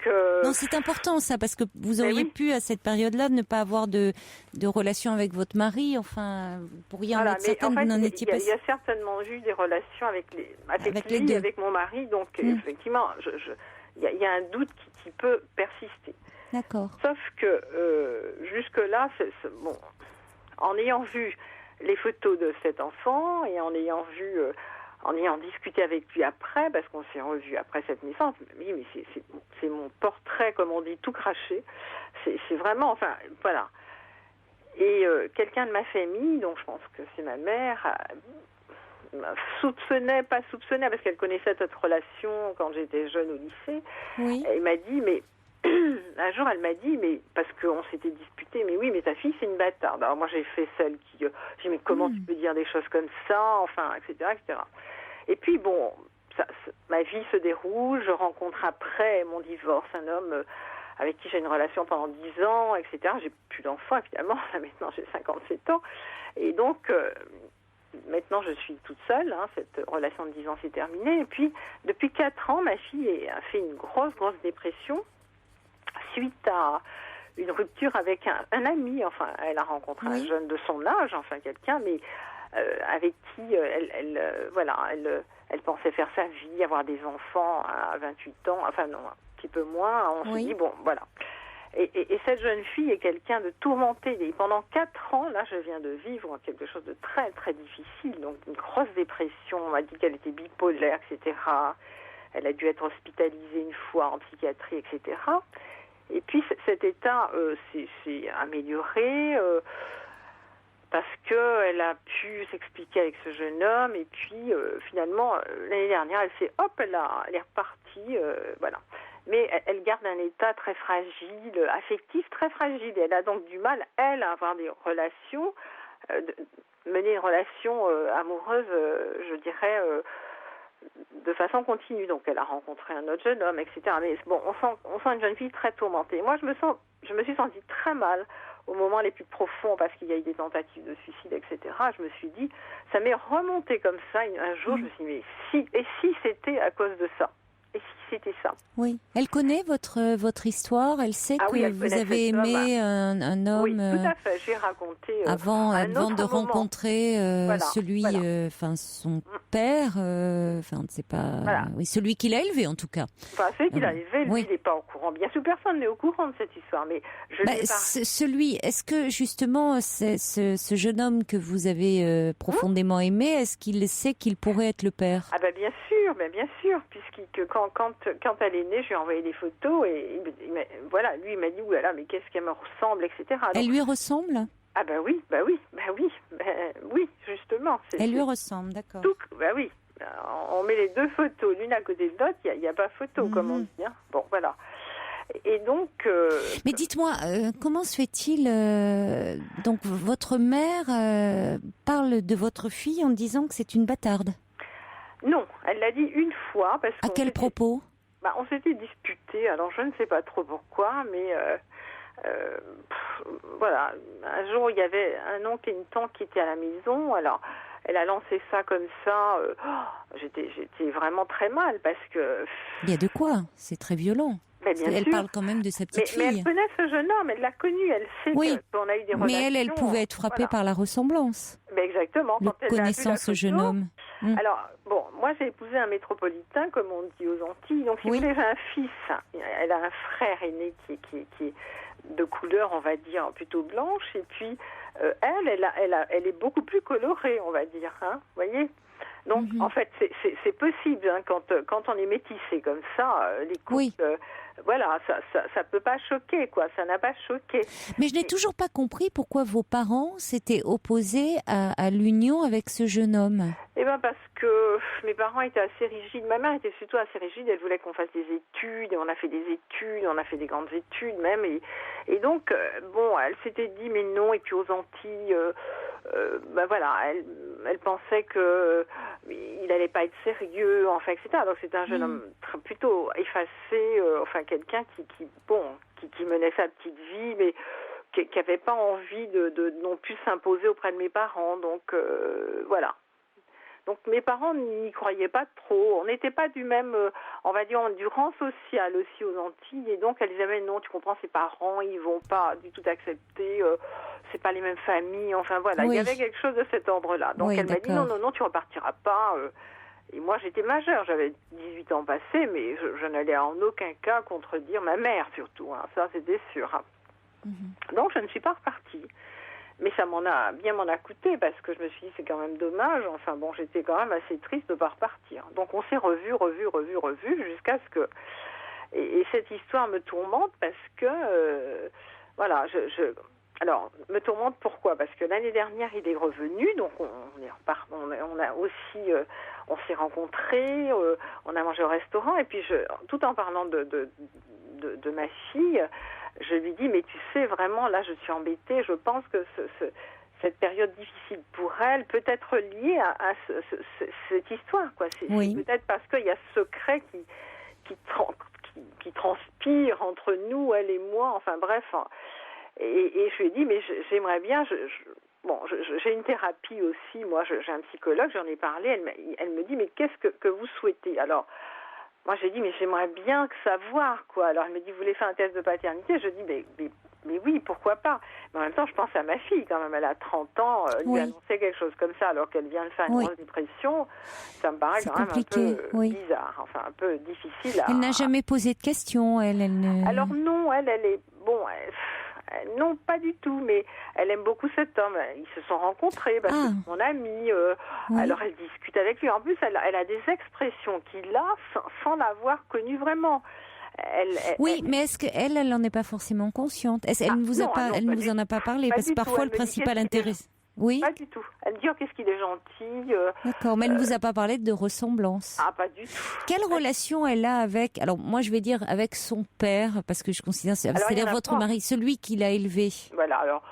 Speaker 1: Non, c'est important ça, parce que vous auriez pu à cette période-là ne pas avoir de relation avec votre mari, enfin, vous pourriez en être certaine, vous n'en étiez pas...
Speaker 6: Il y a certainement eu des relations avec lui, avec mon mari, donc effectivement, il y a un doute qui peut persister.
Speaker 1: D'accord.
Speaker 6: Sauf que jusque-là, bon, en ayant vu les photos de cet enfant et en ayant discuté avec lui après, parce qu'on s'est revus après cette naissance, oui, mais c'est mon portrait, comme on dit, tout craché. C'est vraiment, enfin, voilà. Et quelqu'un de ma famille, donc je pense que c'est ma mère, soupçonnait, parce qu'elle connaissait cette relation quand j'étais jeune au lycée.
Speaker 1: Oui.
Speaker 6: Elle m'a dit, mais un jour, elle m'a dit, mais parce qu'on s'était disputé, mais oui, mais ta fille, c'est une bâtarde. Alors moi, j'ai fait celle qui... J'ai dit, mais comment tu peux dire des choses comme ça, enfin, etc., etc. Et puis, bon, ma vie se déroule, je rencontre après mon divorce un homme avec qui j'ai une relation pendant 10 ans, etc. J'ai plus d'enfants, évidemment, là maintenant j'ai 57 ans. Et donc, maintenant je suis toute seule, cette relation de 10 ans s'est terminée. Et puis, depuis 4 ans, ma fille a fait une grosse dépression suite à une rupture avec un ami. Enfin, elle a rencontré un jeune de son âge, enfin quelqu'un, mais... avec qui elle pensait faire sa vie, avoir des enfants à 28 ans, enfin non, un petit peu moins, on se dit, bon, voilà. Et cette jeune fille est quelqu'un de tourmenté. Et pendant 4 ans, là, je viens de vivre quelque chose de très, très difficile, donc une grosse dépression, on m'a dit qu'elle était bipolaire, etc. Elle a dû être hospitalisée une fois en psychiatrie, etc. Et puis cet état s'est amélioré, parce qu'elle a pu s'expliquer avec ce jeune homme, et puis finalement, l'année dernière, elle est repartie, voilà. Mais elle garde un état très fragile, affectif très fragile, et elle a donc du mal, elle, à avoir des relations, mener une relation amoureuse, je dirais, de façon continue. Donc elle a rencontré un autre jeune homme, etc. Mais bon, on sent une jeune fille très tourmentée. Moi, je me suis sentie très mal au moment les plus profonds, parce qu'il y a eu des tentatives de suicide, etc. Je me suis dit, ça m'est remonté comme ça, un jour, je me suis dit, mais si c'était à cause de ça? Et si c'était ça?
Speaker 1: Oui. Elle connaît votre histoire, elle sait que vous avez aimé un homme...
Speaker 6: Oui, tout à fait, j'ai raconté...
Speaker 1: avant de rencontrer celui, son père, c'est pas...
Speaker 6: Voilà.
Speaker 1: Oui, celui qui l'a élevé, en tout cas.
Speaker 6: Enfin, celui qui l'a élevé, lui, il n'est pas au courant. Bien sûr, personne n'est au courant de cette histoire, mais je l'ai
Speaker 1: est-ce que, justement, ce jeune homme que vous avez profondément aimé, est-ce qu'il sait qu'il pourrait être le père?
Speaker 6: Ah bien sûr, puisque quand elle est née, je lui ai envoyé des photos, et lui, il m'a dit, oulala, mais qu'est-ce qu'elle me ressemble, etc. Donc,
Speaker 1: elle lui ressemble?
Speaker 6: Ah oui, justement.
Speaker 1: Elle lui ressemble, d'accord.
Speaker 6: Oui. On met les deux photos l'une à côté de l'autre, il n'y a pas photo, comme on dit. Bon, voilà. Et donc...
Speaker 1: Mais dites-moi, comment se fait-il... donc, votre mère parle de votre fille en disant que c'est une bâtarde? Non,
Speaker 6: elle l'a dit une fois. Parce
Speaker 1: à quel propos?
Speaker 6: On s'était disputés, alors je ne sais pas trop pourquoi, mais... voilà, un jour il y avait un oncle et une tante qui étaient à la maison, alors elle a lancé ça comme ça, j'étais vraiment très mal, parce que...
Speaker 1: Il y a de quoi, c'est très violent. Elle parle quand même de sa petite fille.
Speaker 6: Mais elle connaît ce jeune homme, elle l'a connu, elle sait qu'on a eu des relations.
Speaker 1: Mais elle pouvait être frappée par la ressemblance.
Speaker 6: Exactement.
Speaker 1: Quand elle connaissant ce jeune homme.
Speaker 6: Alors, bon, moi j'ai épousé un métropolitain, comme on dit aux Antilles, donc si vous voulez, j'ai un fils, elle a un frère aîné qui est de couleur, on va dire, plutôt blanche, et puis elle est beaucoup plus colorée, on va dire, vous voyez. Donc, en fait, c'est possible, hein, quand on est métissé comme ça, les couples,
Speaker 1: Oui.
Speaker 6: Voilà, ça peut pas choquer, quoi. Ça n'a pas choqué.
Speaker 1: Mais je n'ai toujours pas compris pourquoi vos parents s'étaient opposés à l'union avec ce jeune homme.
Speaker 6: Eh bien, parce que mes parents étaient assez rigides. Ma mère était surtout assez rigide. Elle voulait qu'on fasse des études. Et on a fait des études. On a fait des grandes études même. Et donc, bon, elle s'était dit, mais non. Et puis aux Antilles, ben voilà, elle pensait que il n'allait pas être sérieux, enfin, etc. Donc, c'était un jeune homme plutôt effacé, enfin, quelqu'un qui menait sa petite vie, mais qui n'avait pas envie de non plus s'imposer auprès de mes parents. Donc, voilà. Donc mes parents n'y croyaient pas trop. On n'était pas du même, on va dire, du rang social aussi aux Antilles. Et donc elle disait, mais non, tu comprends, ses parents, ils vont pas du tout accepter. C'est pas les mêmes familles. Enfin voilà,
Speaker 1: Oui.
Speaker 6: il y avait quelque chose de cet ordre-là. Donc
Speaker 1: Oui,
Speaker 6: elle m'a dit,
Speaker 1: d'accord.
Speaker 6: non, tu repartiras pas. Et moi j'étais majeure, j'avais 18 ans passés, mais je n'allais en aucun cas contredire ma mère surtout. Hein. Ça c'était sûr. Hein. Donc je ne suis pas repartie. Mais ça m'en a coûté parce que je me suis dit c'est quand même dommage. Enfin bon, j'étais quand même assez triste de ne pas repartir. Donc on s'est revus jusqu'à ce que... Et cette histoire me tourmente parce que... voilà, alors, me tourmente pourquoi ? Parce que l'année dernière, il est revenu, donc on a aussi... on s'est rencontrés, on a mangé au restaurant, et puis tout en parlant de ma fille... Je lui dis, mais tu sais, vraiment, là, je suis embêtée. Je pense que cette période difficile pour elle peut être liée à cette histoire, quoi. C'est peut-être parce qu'il y a ce secret qui transpire entre nous, elle et moi. Enfin, bref. Et je lui ai dit, mais j'aimerais bien... j'ai une thérapie aussi. Moi, j'ai un psychologue, j'en ai parlé. Elle me dit, mais qu'est-ce que vous souhaitez ? Alors... Moi, j'ai dit, mais j'aimerais bien savoir, quoi. Alors, elle me dit, vous voulez faire un test de paternité ? Je dis, mais oui, pourquoi pas ? Mais en même temps, je pense à ma fille, quand même. Elle a 30 ans, lui annoncer quelque chose comme ça, alors qu'elle vient de faire une grosse dépression. Ça me paraît quand même un peu bizarre, enfin, un peu difficile à...
Speaker 1: Elle n'a jamais posé de questions, elle ne...
Speaker 6: Alors non, elle est... Bon, non, pas du tout, mais elle aime beaucoup cet homme. Ils se sont rencontrés parce que c'est mon ami. Alors elle discute avec lui. En plus, elle a des expressions qu'il a sans l'avoir connu vraiment.
Speaker 1: Mais est-ce qu'elle n'en est pas forcément consciente ? Elle ne vous en a pas parlé parce que parfois le principal intérêt... Oui.
Speaker 6: Pas du tout. Elle me dit, qu'est-ce qu'il est gentil.
Speaker 1: D'accord, mais elle ne vous a pas parlé de ressemblance.
Speaker 6: Ah, pas du tout.
Speaker 1: Quelle relation elle a avec, alors moi je vais dire avec son père, parce que je considère, c'est-à-dire votre mari, celui qui l'a élevé.
Speaker 6: Voilà, alors,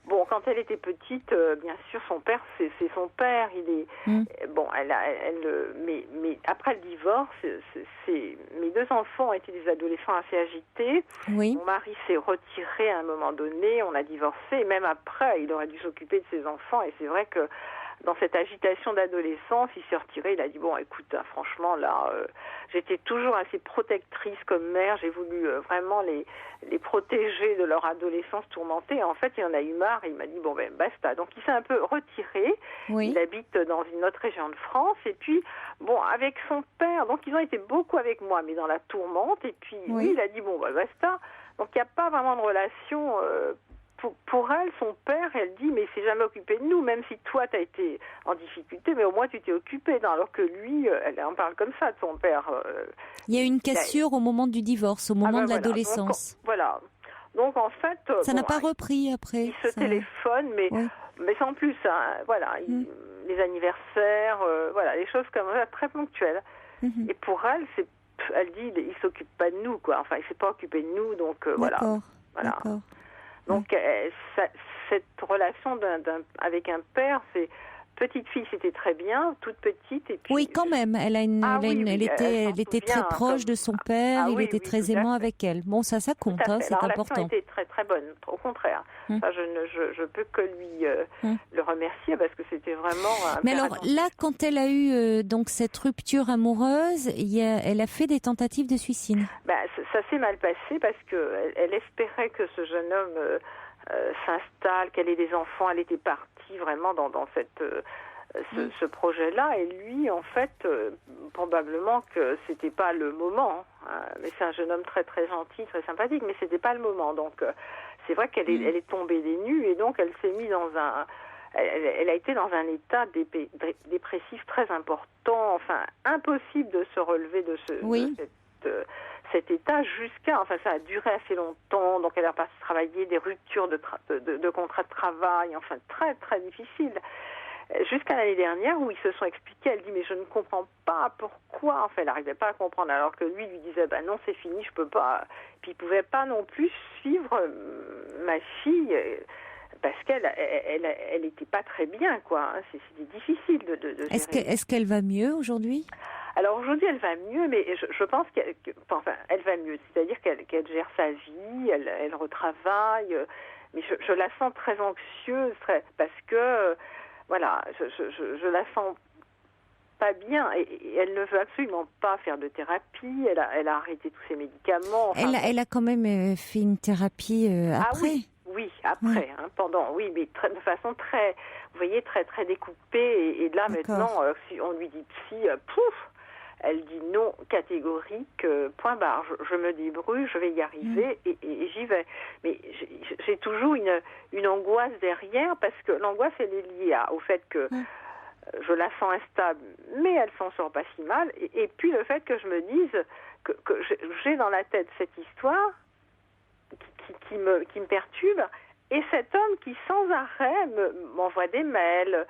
Speaker 6: bon, quand elle était petite, bien sûr, son père, c'est son père. Il est, bon, mais après le divorce, mes deux enfants ont été des adolescents assez agités.
Speaker 1: Oui.
Speaker 6: Mon mari s'est retiré à un moment donné, on a divorcé, et même après, il aurait dû s'occuper de ses enfants, et c'est vrai que dans cette agitation d'adolescence, il s'est retiré, il a dit, bon, écoute, franchement, là, j'étais toujours assez protectrice comme mère, j'ai voulu vraiment les protéger de leur adolescence tourmentée, et en fait, il en a eu marre, il m'a dit, bon, ben, basta. Donc, il s'est un peu retiré, il habite dans une autre région de France, et puis, bon, avec son père, donc ils ont été beaucoup avec moi, mais dans la tourmente, et puis, lui, il a dit, bon, ben, basta. Donc, il n'y a pas vraiment de relation... Pour elle, son père, elle dit, mais il s'est jamais occupé de nous, même si toi, tu as été en difficulté, mais au moins tu t'es occupé, alors que lui, elle en parle comme ça de son père.
Speaker 1: Il y a eu une cassure au moment du divorce, au moment de l'adolescence.
Speaker 6: Voilà. Donc, en fait...
Speaker 1: Ça n'a pas repris après.
Speaker 6: Il se téléphone, mais sans plus, hein, voilà, les anniversaires, voilà, les choses comme ça, très ponctuelles. Et pour elle, elle dit, il s'occupe pas de nous, quoi. Enfin, il s'est pas occupé de nous, donc voilà.
Speaker 1: D'accord.
Speaker 6: Donc, cette relation avec un père, c'est... Petite fille, c'était très bien, toute petite. Et puis,
Speaker 1: oui, quand même. Elle était très proche de son père. Il était très aimant avec elle. Bon, ça compte, c'est important. La relation
Speaker 6: était très très bonne. Au contraire, ça, je peux que lui le remercier parce que c'était vraiment.
Speaker 1: Mais alors là, quand elle a eu donc cette rupture amoureuse, elle a fait des tentatives de suicide.
Speaker 6: Ça s'est mal passé parce que elle espérait que ce jeune homme s'installe, qu'elle ait des enfants. Elle était partie vraiment dans ce projet-là, et lui, en fait, probablement que c'était pas le moment. Mais c'est un jeune homme très très gentil, très sympathique, mais c'était pas le moment. Donc, c'est vrai qu'elle est tombée des nues, et donc elle s'est mise dans elle a été dans un état dépressif très important, enfin impossible de se relever de cet état enfin ça a duré assez longtemps, donc elle a pas travaillé, des ruptures de contrat de travail, enfin très très difficile. Jusqu'à l'année dernière où ils se sont expliqués, elle dit mais je ne comprends pas pourquoi, enfin elle n'arrivait pas à comprendre, alors que lui disait non c'est fini, je peux pas, puis il pouvait pas non plus suivre ma fille parce qu'elle était pas très bien quoi, c'était difficile de gérer.
Speaker 1: Est-ce qu'elle va mieux aujourd'hui?
Speaker 6: Alors aujourd'hui elle va mieux, mais je pense elle va mieux, c'est-à-dire qu'elle gère sa vie, elle retravaille, mais je la sens très anxieuse, parce que voilà, je la sens pas bien et elle ne veut absolument pas faire de thérapie. Elle a arrêté tous ses médicaments. Enfin,
Speaker 1: elle a quand même fait une thérapie après.
Speaker 6: Oui, après, pendant, oui, mais de façon très, vous voyez, très très découpée. Et là maintenant, si on lui dit psy, pouf, elle dit non catégorique, point barre. Je me débrouille, je vais y arriver et j'y vais. Mais j'ai toujours une angoisse derrière parce que l'angoisse elle est liée au fait que je la sens instable, mais elle s'en sort pas si mal. Et puis le fait que je me dise que j'ai dans la tête cette histoire qui me perturbe et cet homme qui sans arrêt m'envoie des mails.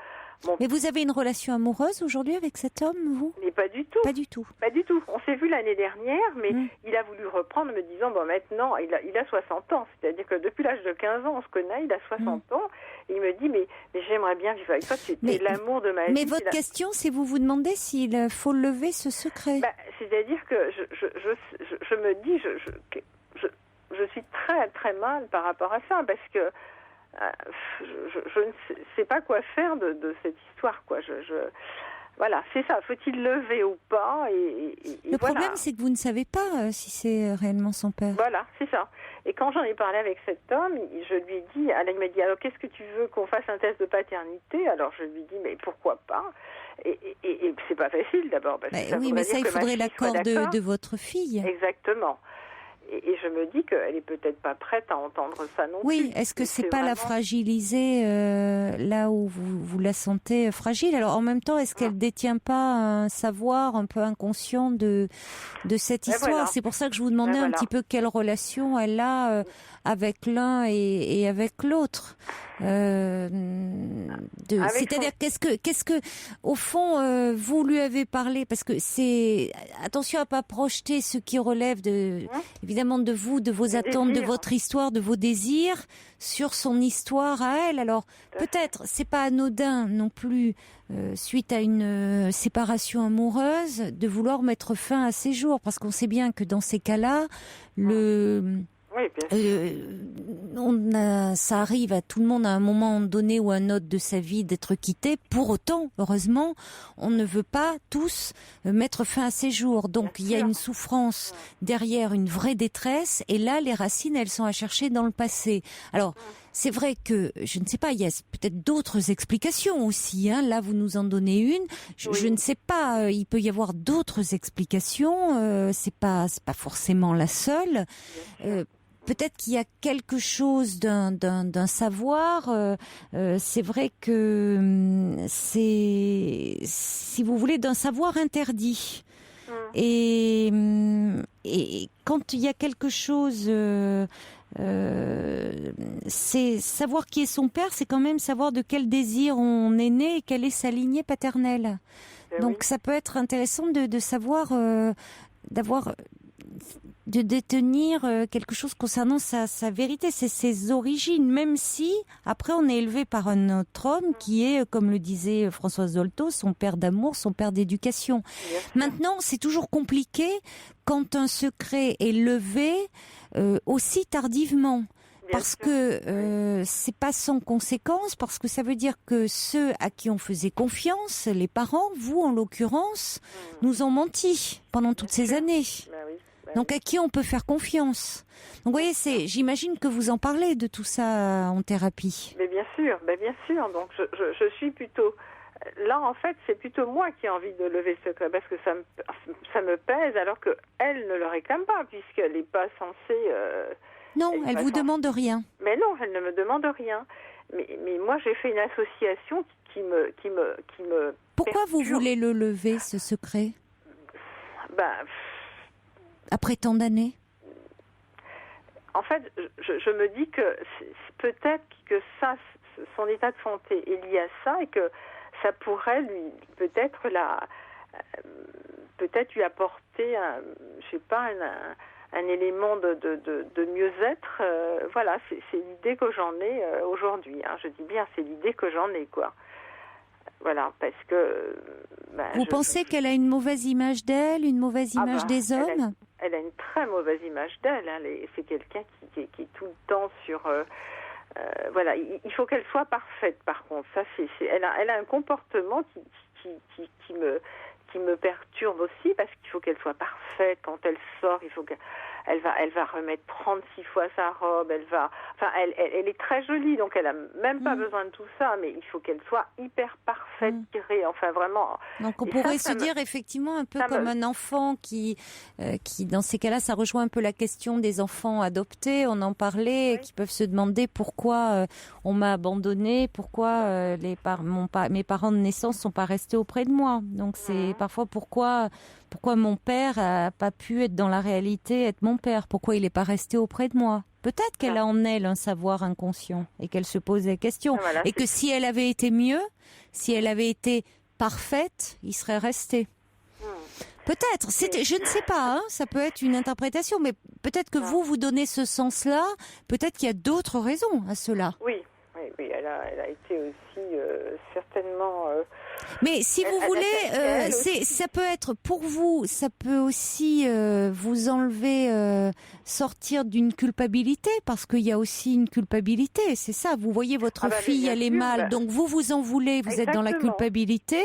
Speaker 1: Mais vous avez une relation amoureuse aujourd'hui avec cet homme, vous?
Speaker 6: Mais pas du tout.
Speaker 1: Pas du tout.
Speaker 6: Pas du tout. On s'est vu l'année dernière, mais il a voulu reprendre, me disant, maintenant, il a 60 ans. C'est-à-dire que depuis l'âge de 15 ans, on se connaît, il a 60 ans. Et il me dit, mais j'aimerais bien vivre avec toi, tu es l'amour de ma vie.
Speaker 1: Mais votre question, c'est vous demandez s'il faut lever ce secret.
Speaker 6: C'est-à-dire que je me dis, je suis très, très mal par rapport à ça, parce que je ne sais pas quoi faire de cette histoire, quoi. Voilà, c'est ça. Faut-il lever ou pas
Speaker 1: Le problème, c'est que vous ne savez pas si c'est réellement son père.
Speaker 6: Voilà, c'est ça. Et quand j'en ai parlé avec cet homme, je lui ai dit, il m'a dit, alors qu'est-ce que tu veux qu'on fasse un test de paternité? Alors je lui ai dit, mais pourquoi pas? Et c'est pas facile d'abord. Parce que
Speaker 1: oui, mais ça, il faudrait l'accord de votre fille.
Speaker 6: Exactement. Et je me dis qu'elle est peut-être pas prête à entendre ça non plus.
Speaker 1: Oui, est-ce que c'est pas vraiment la fragiliser là où vous la sentez fragile? Alors en même temps, est-ce qu'elle détient pas un savoir un peu inconscient de cette histoire? Voilà. C'est pour ça que je vous demandais un petit peu quelle relation elle a avec l'un et avec l'autre. C'est-à-dire qu'est-ce que au fond vous lui avez parlé, parce que c'est attention à pas projeter ce qui relève évidemment de vous, de vos attentes, de votre histoire, de vos désirs sur son histoire à elle. Alors peut-être c'est pas anodin non plus suite à une séparation amoureuse de vouloir mettre fin à ses jours, parce qu'on sait bien que dans ces cas-là ça arrive à tout le monde à un moment donné ou à un autre de sa vie d'être quitté. Pour autant, heureusement, on ne veut pas tous mettre fin à ses jours. Donc il y a une souffrance derrière, une vraie détresse. Et là, les racines, elles sont à chercher dans le passé. Alors, c'est vrai que, je ne sais pas, il y a peut-être d'autres explications aussi. Là, vous nous en donnez une. Je ne sais pas, il peut y avoir d'autres explications. C'est pas forcément la seule. Peut-être qu'il y a quelque chose d'un savoir. C'est vrai que c'est, si vous voulez, d'un savoir interdit. Et quand il y a quelque chose, c'est savoir qui est son père, c'est quand même savoir de quel désir on est né et quelle est sa lignée paternelle. Donc ça peut être intéressant de savoir, de détenir quelque chose concernant sa vérité, c'est ses origines, même si après on est élevé par un autre homme qui est, comme le disait Françoise Dolto, son père d'amour, son père d'éducation. Maintenant, c'est toujours compliqué quand un secret est levé aussi tardivement. Parce que c'est pas sans conséquence, parce que ça veut dire que ceux à qui on faisait confiance, les parents, vous en l'occurrence, nous ont menti pendant toutes ces années. Donc à qui on peut faire confiance? Donc vous voyez, j'imagine que vous en parlez de tout ça en thérapie.
Speaker 6: Mais bien sûr. Donc je suis plutôt là, en fait, c'est plutôt moi qui ai envie de lever ce secret, parce que ça me pèse, alors que elle ne le réclame pas, puisqu'elle n'est pas censée.
Speaker 1: Non, elle vous demande rien.
Speaker 6: Mais non, elle ne me demande rien. Mais moi, j'ai fait une association qui me
Speaker 1: Pourquoi vous
Speaker 6: perturbe.
Speaker 1: voulez le lever, ce secret,
Speaker 6: Ben,
Speaker 1: après tant d'années?
Speaker 6: en fait, je me dis que peut-être que ça, son état de santé est lié à ça et que ça pourrait lui peut-être lui apporter un élément de mieux-être. Voilà, c'est l'idée que j'en ai aujourd'hui. Hein. Je dis bien, c'est l'idée que j'en ai, quoi. Voilà, parce que...
Speaker 1: Vous pensez qu'elle a une mauvaise image d'elle, une mauvaise image des hommes?
Speaker 6: Elle a une très mauvaise image d'elle. Hein. C'est quelqu'un qui est tout le temps sur... voilà, il faut qu'elle soit parfaite, par contre. Ça, elle a un comportement qui me perturbe aussi, parce qu'il faut qu'elle soit parfaite. Quand elle sort, il faut qu'elle va remettre 36 fois sa robe. Elle est très jolie, donc elle a même pas besoin de tout ça, mais il faut qu'elle soit hyper parfaite, tirée. Enfin, vraiment.
Speaker 1: Donc on pourrait se dire effectivement un peu comme un enfant qui, dans ces cas-là, ça rejoint un peu la question des enfants adoptés. On en parlait, qui peuvent se demander pourquoi on m'a abandonné, pourquoi mes parents de naissance sont pas restés auprès de moi. Donc c'est parfois pourquoi mon père a pas pu être dans la réalité, être mon père, pourquoi il n'est pas resté auprès de moi. Peut-être qu'elle a en elle un savoir inconscient et qu'elle se pose des questions.
Speaker 6: Voilà,
Speaker 1: et que si elle avait été mieux, si elle avait été parfaite, il serait resté. Peut-être, je ne sais pas, hein, ça peut être une interprétation, mais peut-être que vous donnez ce sens-là, peut-être qu'il y a d'autres raisons à cela.
Speaker 6: Oui, elle a été aussi certainement...
Speaker 1: Mais si vous voulez, ça peut être pour vous, ça peut aussi vous enlever, sortir d'une culpabilité, parce qu'il y a aussi une culpabilité, c'est ça. Vous voyez votre fille, elle est mal, donc vous en voulez, vous êtes dans la culpabilité,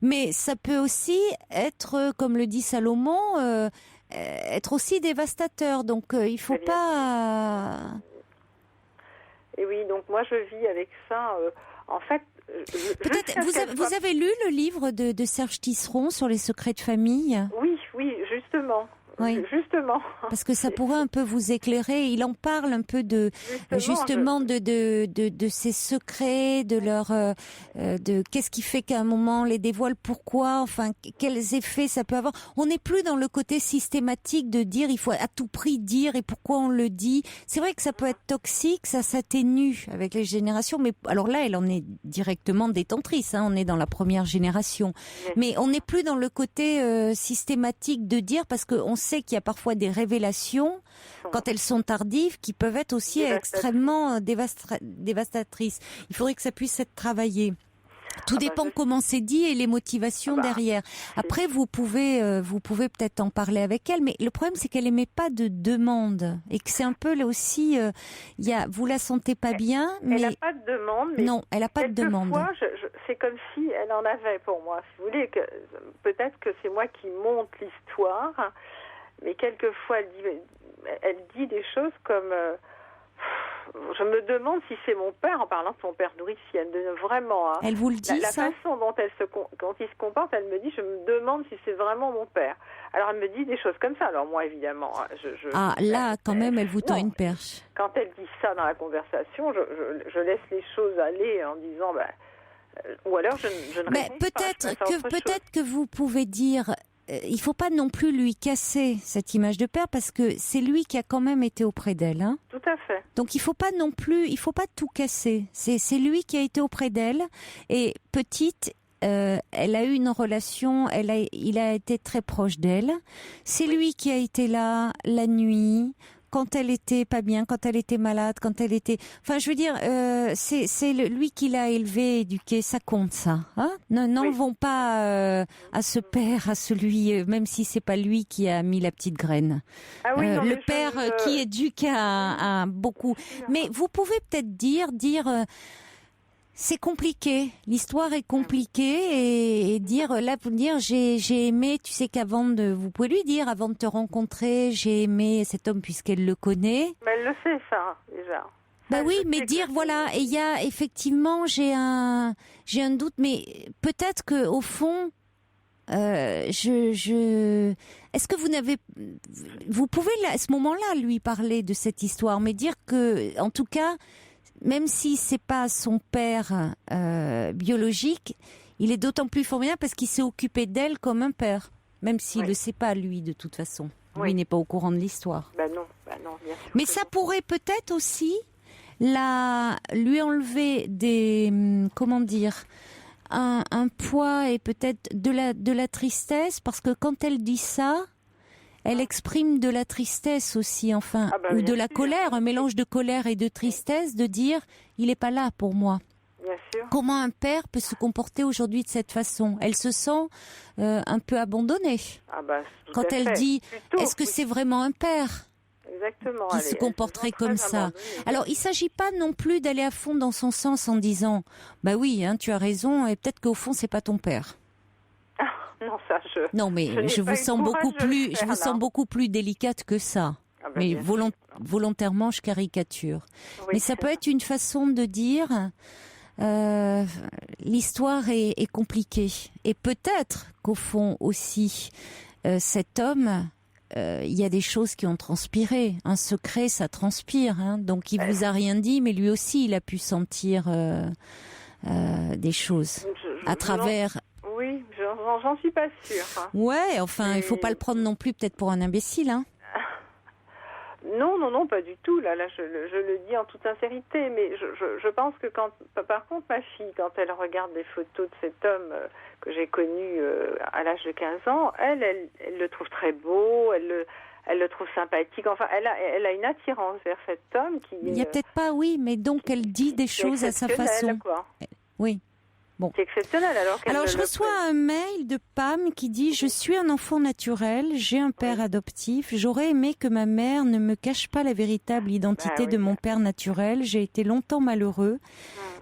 Speaker 1: mais ça peut aussi être, comme le dit Salomon, être aussi dévastateur. Donc il faut pas.
Speaker 6: Et oui, donc moi je vis avec ça. En fait.
Speaker 1: Peut-être vous avez lu le livre de Serge Tisseron sur les secrets de famille?
Speaker 6: Oui, justement.
Speaker 1: Oui.
Speaker 6: Justement.
Speaker 1: Parce que ça pourrait un peu vous éclairer. Il en parle un peu de ces secrets, de leur de qu'est-ce qui fait qu'à un moment on les dévoile, pourquoi, enfin quels effets ça peut avoir. On n'est plus dans le côté systématique de dire il faut à tout prix dire et pourquoi on le dit. C'est vrai que ça peut être toxique, ça s'atténue avec les générations, mais alors là elle en est directement détentrice, hein, on est dans la première génération. Mais on n'est plus dans le côté systématique de dire, parce qu'on sait qu'il y a parfois des révélations, quand elles sont tardives, qui peuvent être aussi extrêmement dévastatrices. Il faudrait que ça puisse être travaillé. Tout dépend comment c'est dit et les motivations derrière. Après, vous pouvez peut-être en parler avec elle, mais le problème c'est qu'elle n'émet pas de demande et que c'est un peu là aussi, vous la sentez pas bien. Mais...
Speaker 6: Elle n'a pas de demande. Mais
Speaker 1: non, elle n'a pas de demande.
Speaker 6: Fois, c'est comme si elle en avait pour moi. Si vous voulez, peut-être que c'est moi qui monte l'histoire. Mais quelquefois, elle dit des choses comme... je me demande si c'est mon père, en parlant de son père nourricier. Vraiment. Hein, elle
Speaker 1: vous le dit,
Speaker 6: la
Speaker 1: ça
Speaker 6: façon dont quand il se comporte, elle me dit, je me demande si c'est vraiment mon père. Alors, elle me dit des choses comme ça. Alors, moi, évidemment...
Speaker 1: là, quand même, elle vous tend une perche.
Speaker 6: Quand elle dit ça dans la conversation, je laisse les choses aller en disant... ou alors, je ne réponds pas.
Speaker 1: Peut-être que vous pouvez dire... il ne faut pas non plus lui casser cette image de père, parce que c'est lui qui a quand même été auprès d'elle. Hein.
Speaker 6: Tout à fait.
Speaker 1: Donc il faut pas tout casser. C'est lui qui a été auprès d'elle. Et petite, elle a eu une relation, il a été très proche d'elle. C'est lui qui a été là la nuit, quand elle était pas bien, quand elle était malade, quand elle était... Enfin, je veux dire, c'est lui qui l'a élevée, éduquée, ça compte, ça. Hein, n'enlevons pas à ce père, à celui, même si c'est pas lui qui a mis la petite graine.
Speaker 6: Ah oui,
Speaker 1: le père qui éduque a beaucoup. Mais vous pouvez peut-être dire... c'est compliqué, l'histoire est compliquée, et dire j'ai aimé, tu sais vous pouvez lui dire avant de te rencontrer, j'ai aimé cet homme puisqu'elle le connaît.
Speaker 6: Mais elle le sait ça déjà.
Speaker 1: Oui, mais dire voilà, et il y a effectivement j'ai un doute, mais peut-être que au fond est-ce que vous pouvez à ce moment-là lui parler de cette histoire, mais dire que en tout cas même si c'est pas son père biologique, il est d'autant plus formidable parce qu'il s'est occupé d'elle comme un père, même s'il le sait pas lui de toute façon. Lui n'est pas au courant de l'histoire.
Speaker 6: Non, bien sûr.
Speaker 1: Mais ça pourrait peut-être aussi lui enlever un poids et peut-être de la tristesse, parce que quand elle dit ça, elle exprime de la tristesse aussi, ou de la colère, un mélange de colère et de tristesse, de dire il est pas là pour moi.
Speaker 6: Bien sûr.
Speaker 1: Comment un père peut se comporter aujourd'hui de cette façon? Elle se sent un peu abandonnée. Quand elle dit est-ce que c'est vraiment un père qui se comporterait comme ça? Alors il s'agit pas non plus d'aller à fond dans son sens en disant bah oui, tu as raison, et peut-être qu'au fond c'est pas ton père.
Speaker 6: Non, ça
Speaker 1: non, mais je vous sens beaucoup plus délicate que ça. Mais volontairement je caricature. Mais ça peut être une façon de dire l'histoire est compliquée, et peut-être qu'au fond aussi cet homme, il y a des choses qui ont transpiré. Un secret, ça transpire, donc il vous a rien dit, mais lui aussi il a pu sentir des choses à travers.
Speaker 6: Oui, j'en suis pas sûre.
Speaker 1: Ouais, il faut pas le prendre non plus peut-être pour un imbécile,
Speaker 6: Non, pas du tout. Là, je le dis en toute sincérité, mais je pense que par contre, ma fille, quand elle regarde des photos de cet homme que j'ai connu à l'âge de 15 ans, elle le trouve très beau, elle le trouve sympathique. Enfin, elle a une attirance vers cet homme qui.
Speaker 1: Il y a peut-être pas, mais donc elle dit des choses à sa façon.
Speaker 6: Quoi.
Speaker 1: Oui. Bon.
Speaker 6: C'est exceptionnel alors
Speaker 1: je reçois un mail de Pam qui dit « Je suis un enfant naturel, j'ai un père adoptif, j'aurais aimé que ma mère ne me cache pas la véritable identité de mon père naturel, j'ai été longtemps malheureux.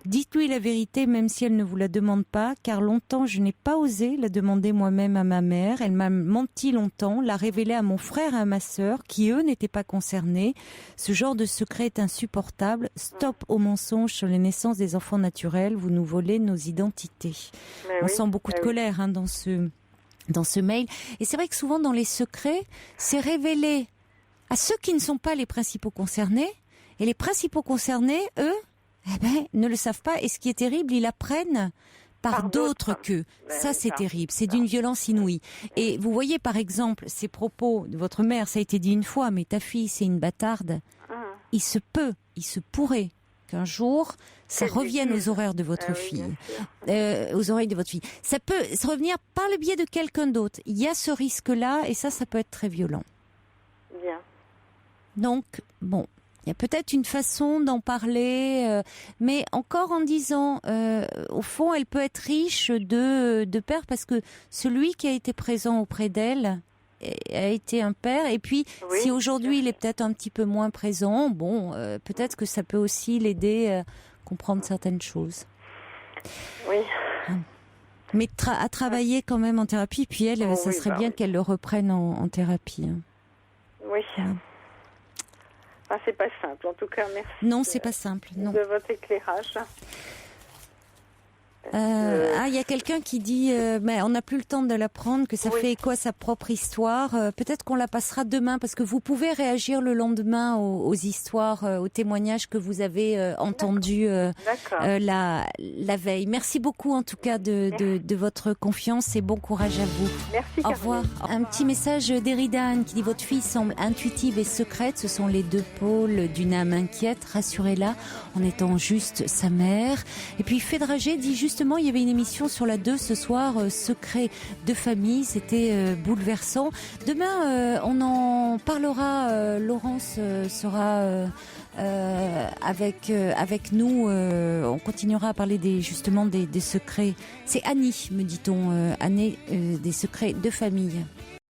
Speaker 1: Dites-lui la vérité même si elle ne vous la demande pas, car longtemps je n'ai pas osé la demander moi-même à ma mère, elle m'a menti longtemps, l'a révélé à mon frère et à ma sœur, qui eux n'étaient pas concernés. Ce genre de secret est insupportable, stop aux mensonges sur les naissances des enfants naturels, vous nous volez nos identités. » On sent beaucoup de colère dans ce mail. Et c'est vrai que souvent dans les secrets, c'est révélé à ceux qui ne sont pas les principaux concernés. Et les principaux concernés, eux, ne le savent pas. Et ce qui est terrible, ils l'apprennent par d'autres qu'eux. Ça, c'est terrible. C'est d'une violence inouïe. Et vous voyez, par exemple, ces propos de votre mère, ça a été dit une fois, mais ta fille, c'est une bâtarde. Il se pourrait qu'un jour, ça revienne aux oreilles de votre fille, aux oreilles de votre fille. Ça peut revenir par le biais de quelqu'un d'autre. Il y a ce risque-là, et ça peut être très violent.
Speaker 6: Bien.
Speaker 1: Donc, bon, il y a peut-être une façon d'en parler, mais encore en disant, au fond, elle peut être riche de père, parce que celui qui a été présent auprès d'elle a été un père, et puis si aujourd'hui il est peut-être un petit peu moins présent, peut-être que ça peut aussi l'aider à comprendre certaines choses.
Speaker 6: Oui.
Speaker 1: Mais à travailler quand même en thérapie, puis elle, ça serait bien qu'elle le reprenne en thérapie.
Speaker 6: Oui. C'est pas simple, en tout cas, merci.
Speaker 1: Non, c'est pas simple, non.
Speaker 6: De votre éclairage.
Speaker 1: Il y a quelqu'un qui dit mais on n'a plus le temps de l'apprendre, que ça fait écho à sa propre histoire. Peut-être qu'on la passera demain, parce que vous pouvez réagir le lendemain aux histoires, aux témoignages que vous avez entendus la veille. Merci beaucoup en tout cas de votre confiance, et bon courage à vous.
Speaker 6: Merci.
Speaker 1: Au revoir. Un petit message d'Eridan qui dit: votre fille semble intuitive et secrète, ce sont les deux pôles d'une âme inquiète, rassurez-la en étant juste sa mère. Et puis Fédragé dit justement, il y avait une émission sur la 2 ce soir, secret de famille, c'était bouleversant. Demain, on en parlera, Laurence sera avec nous, on continuera à parler justement des secrets. C'est Annie, me dit-on, Annie, des secrets de famille.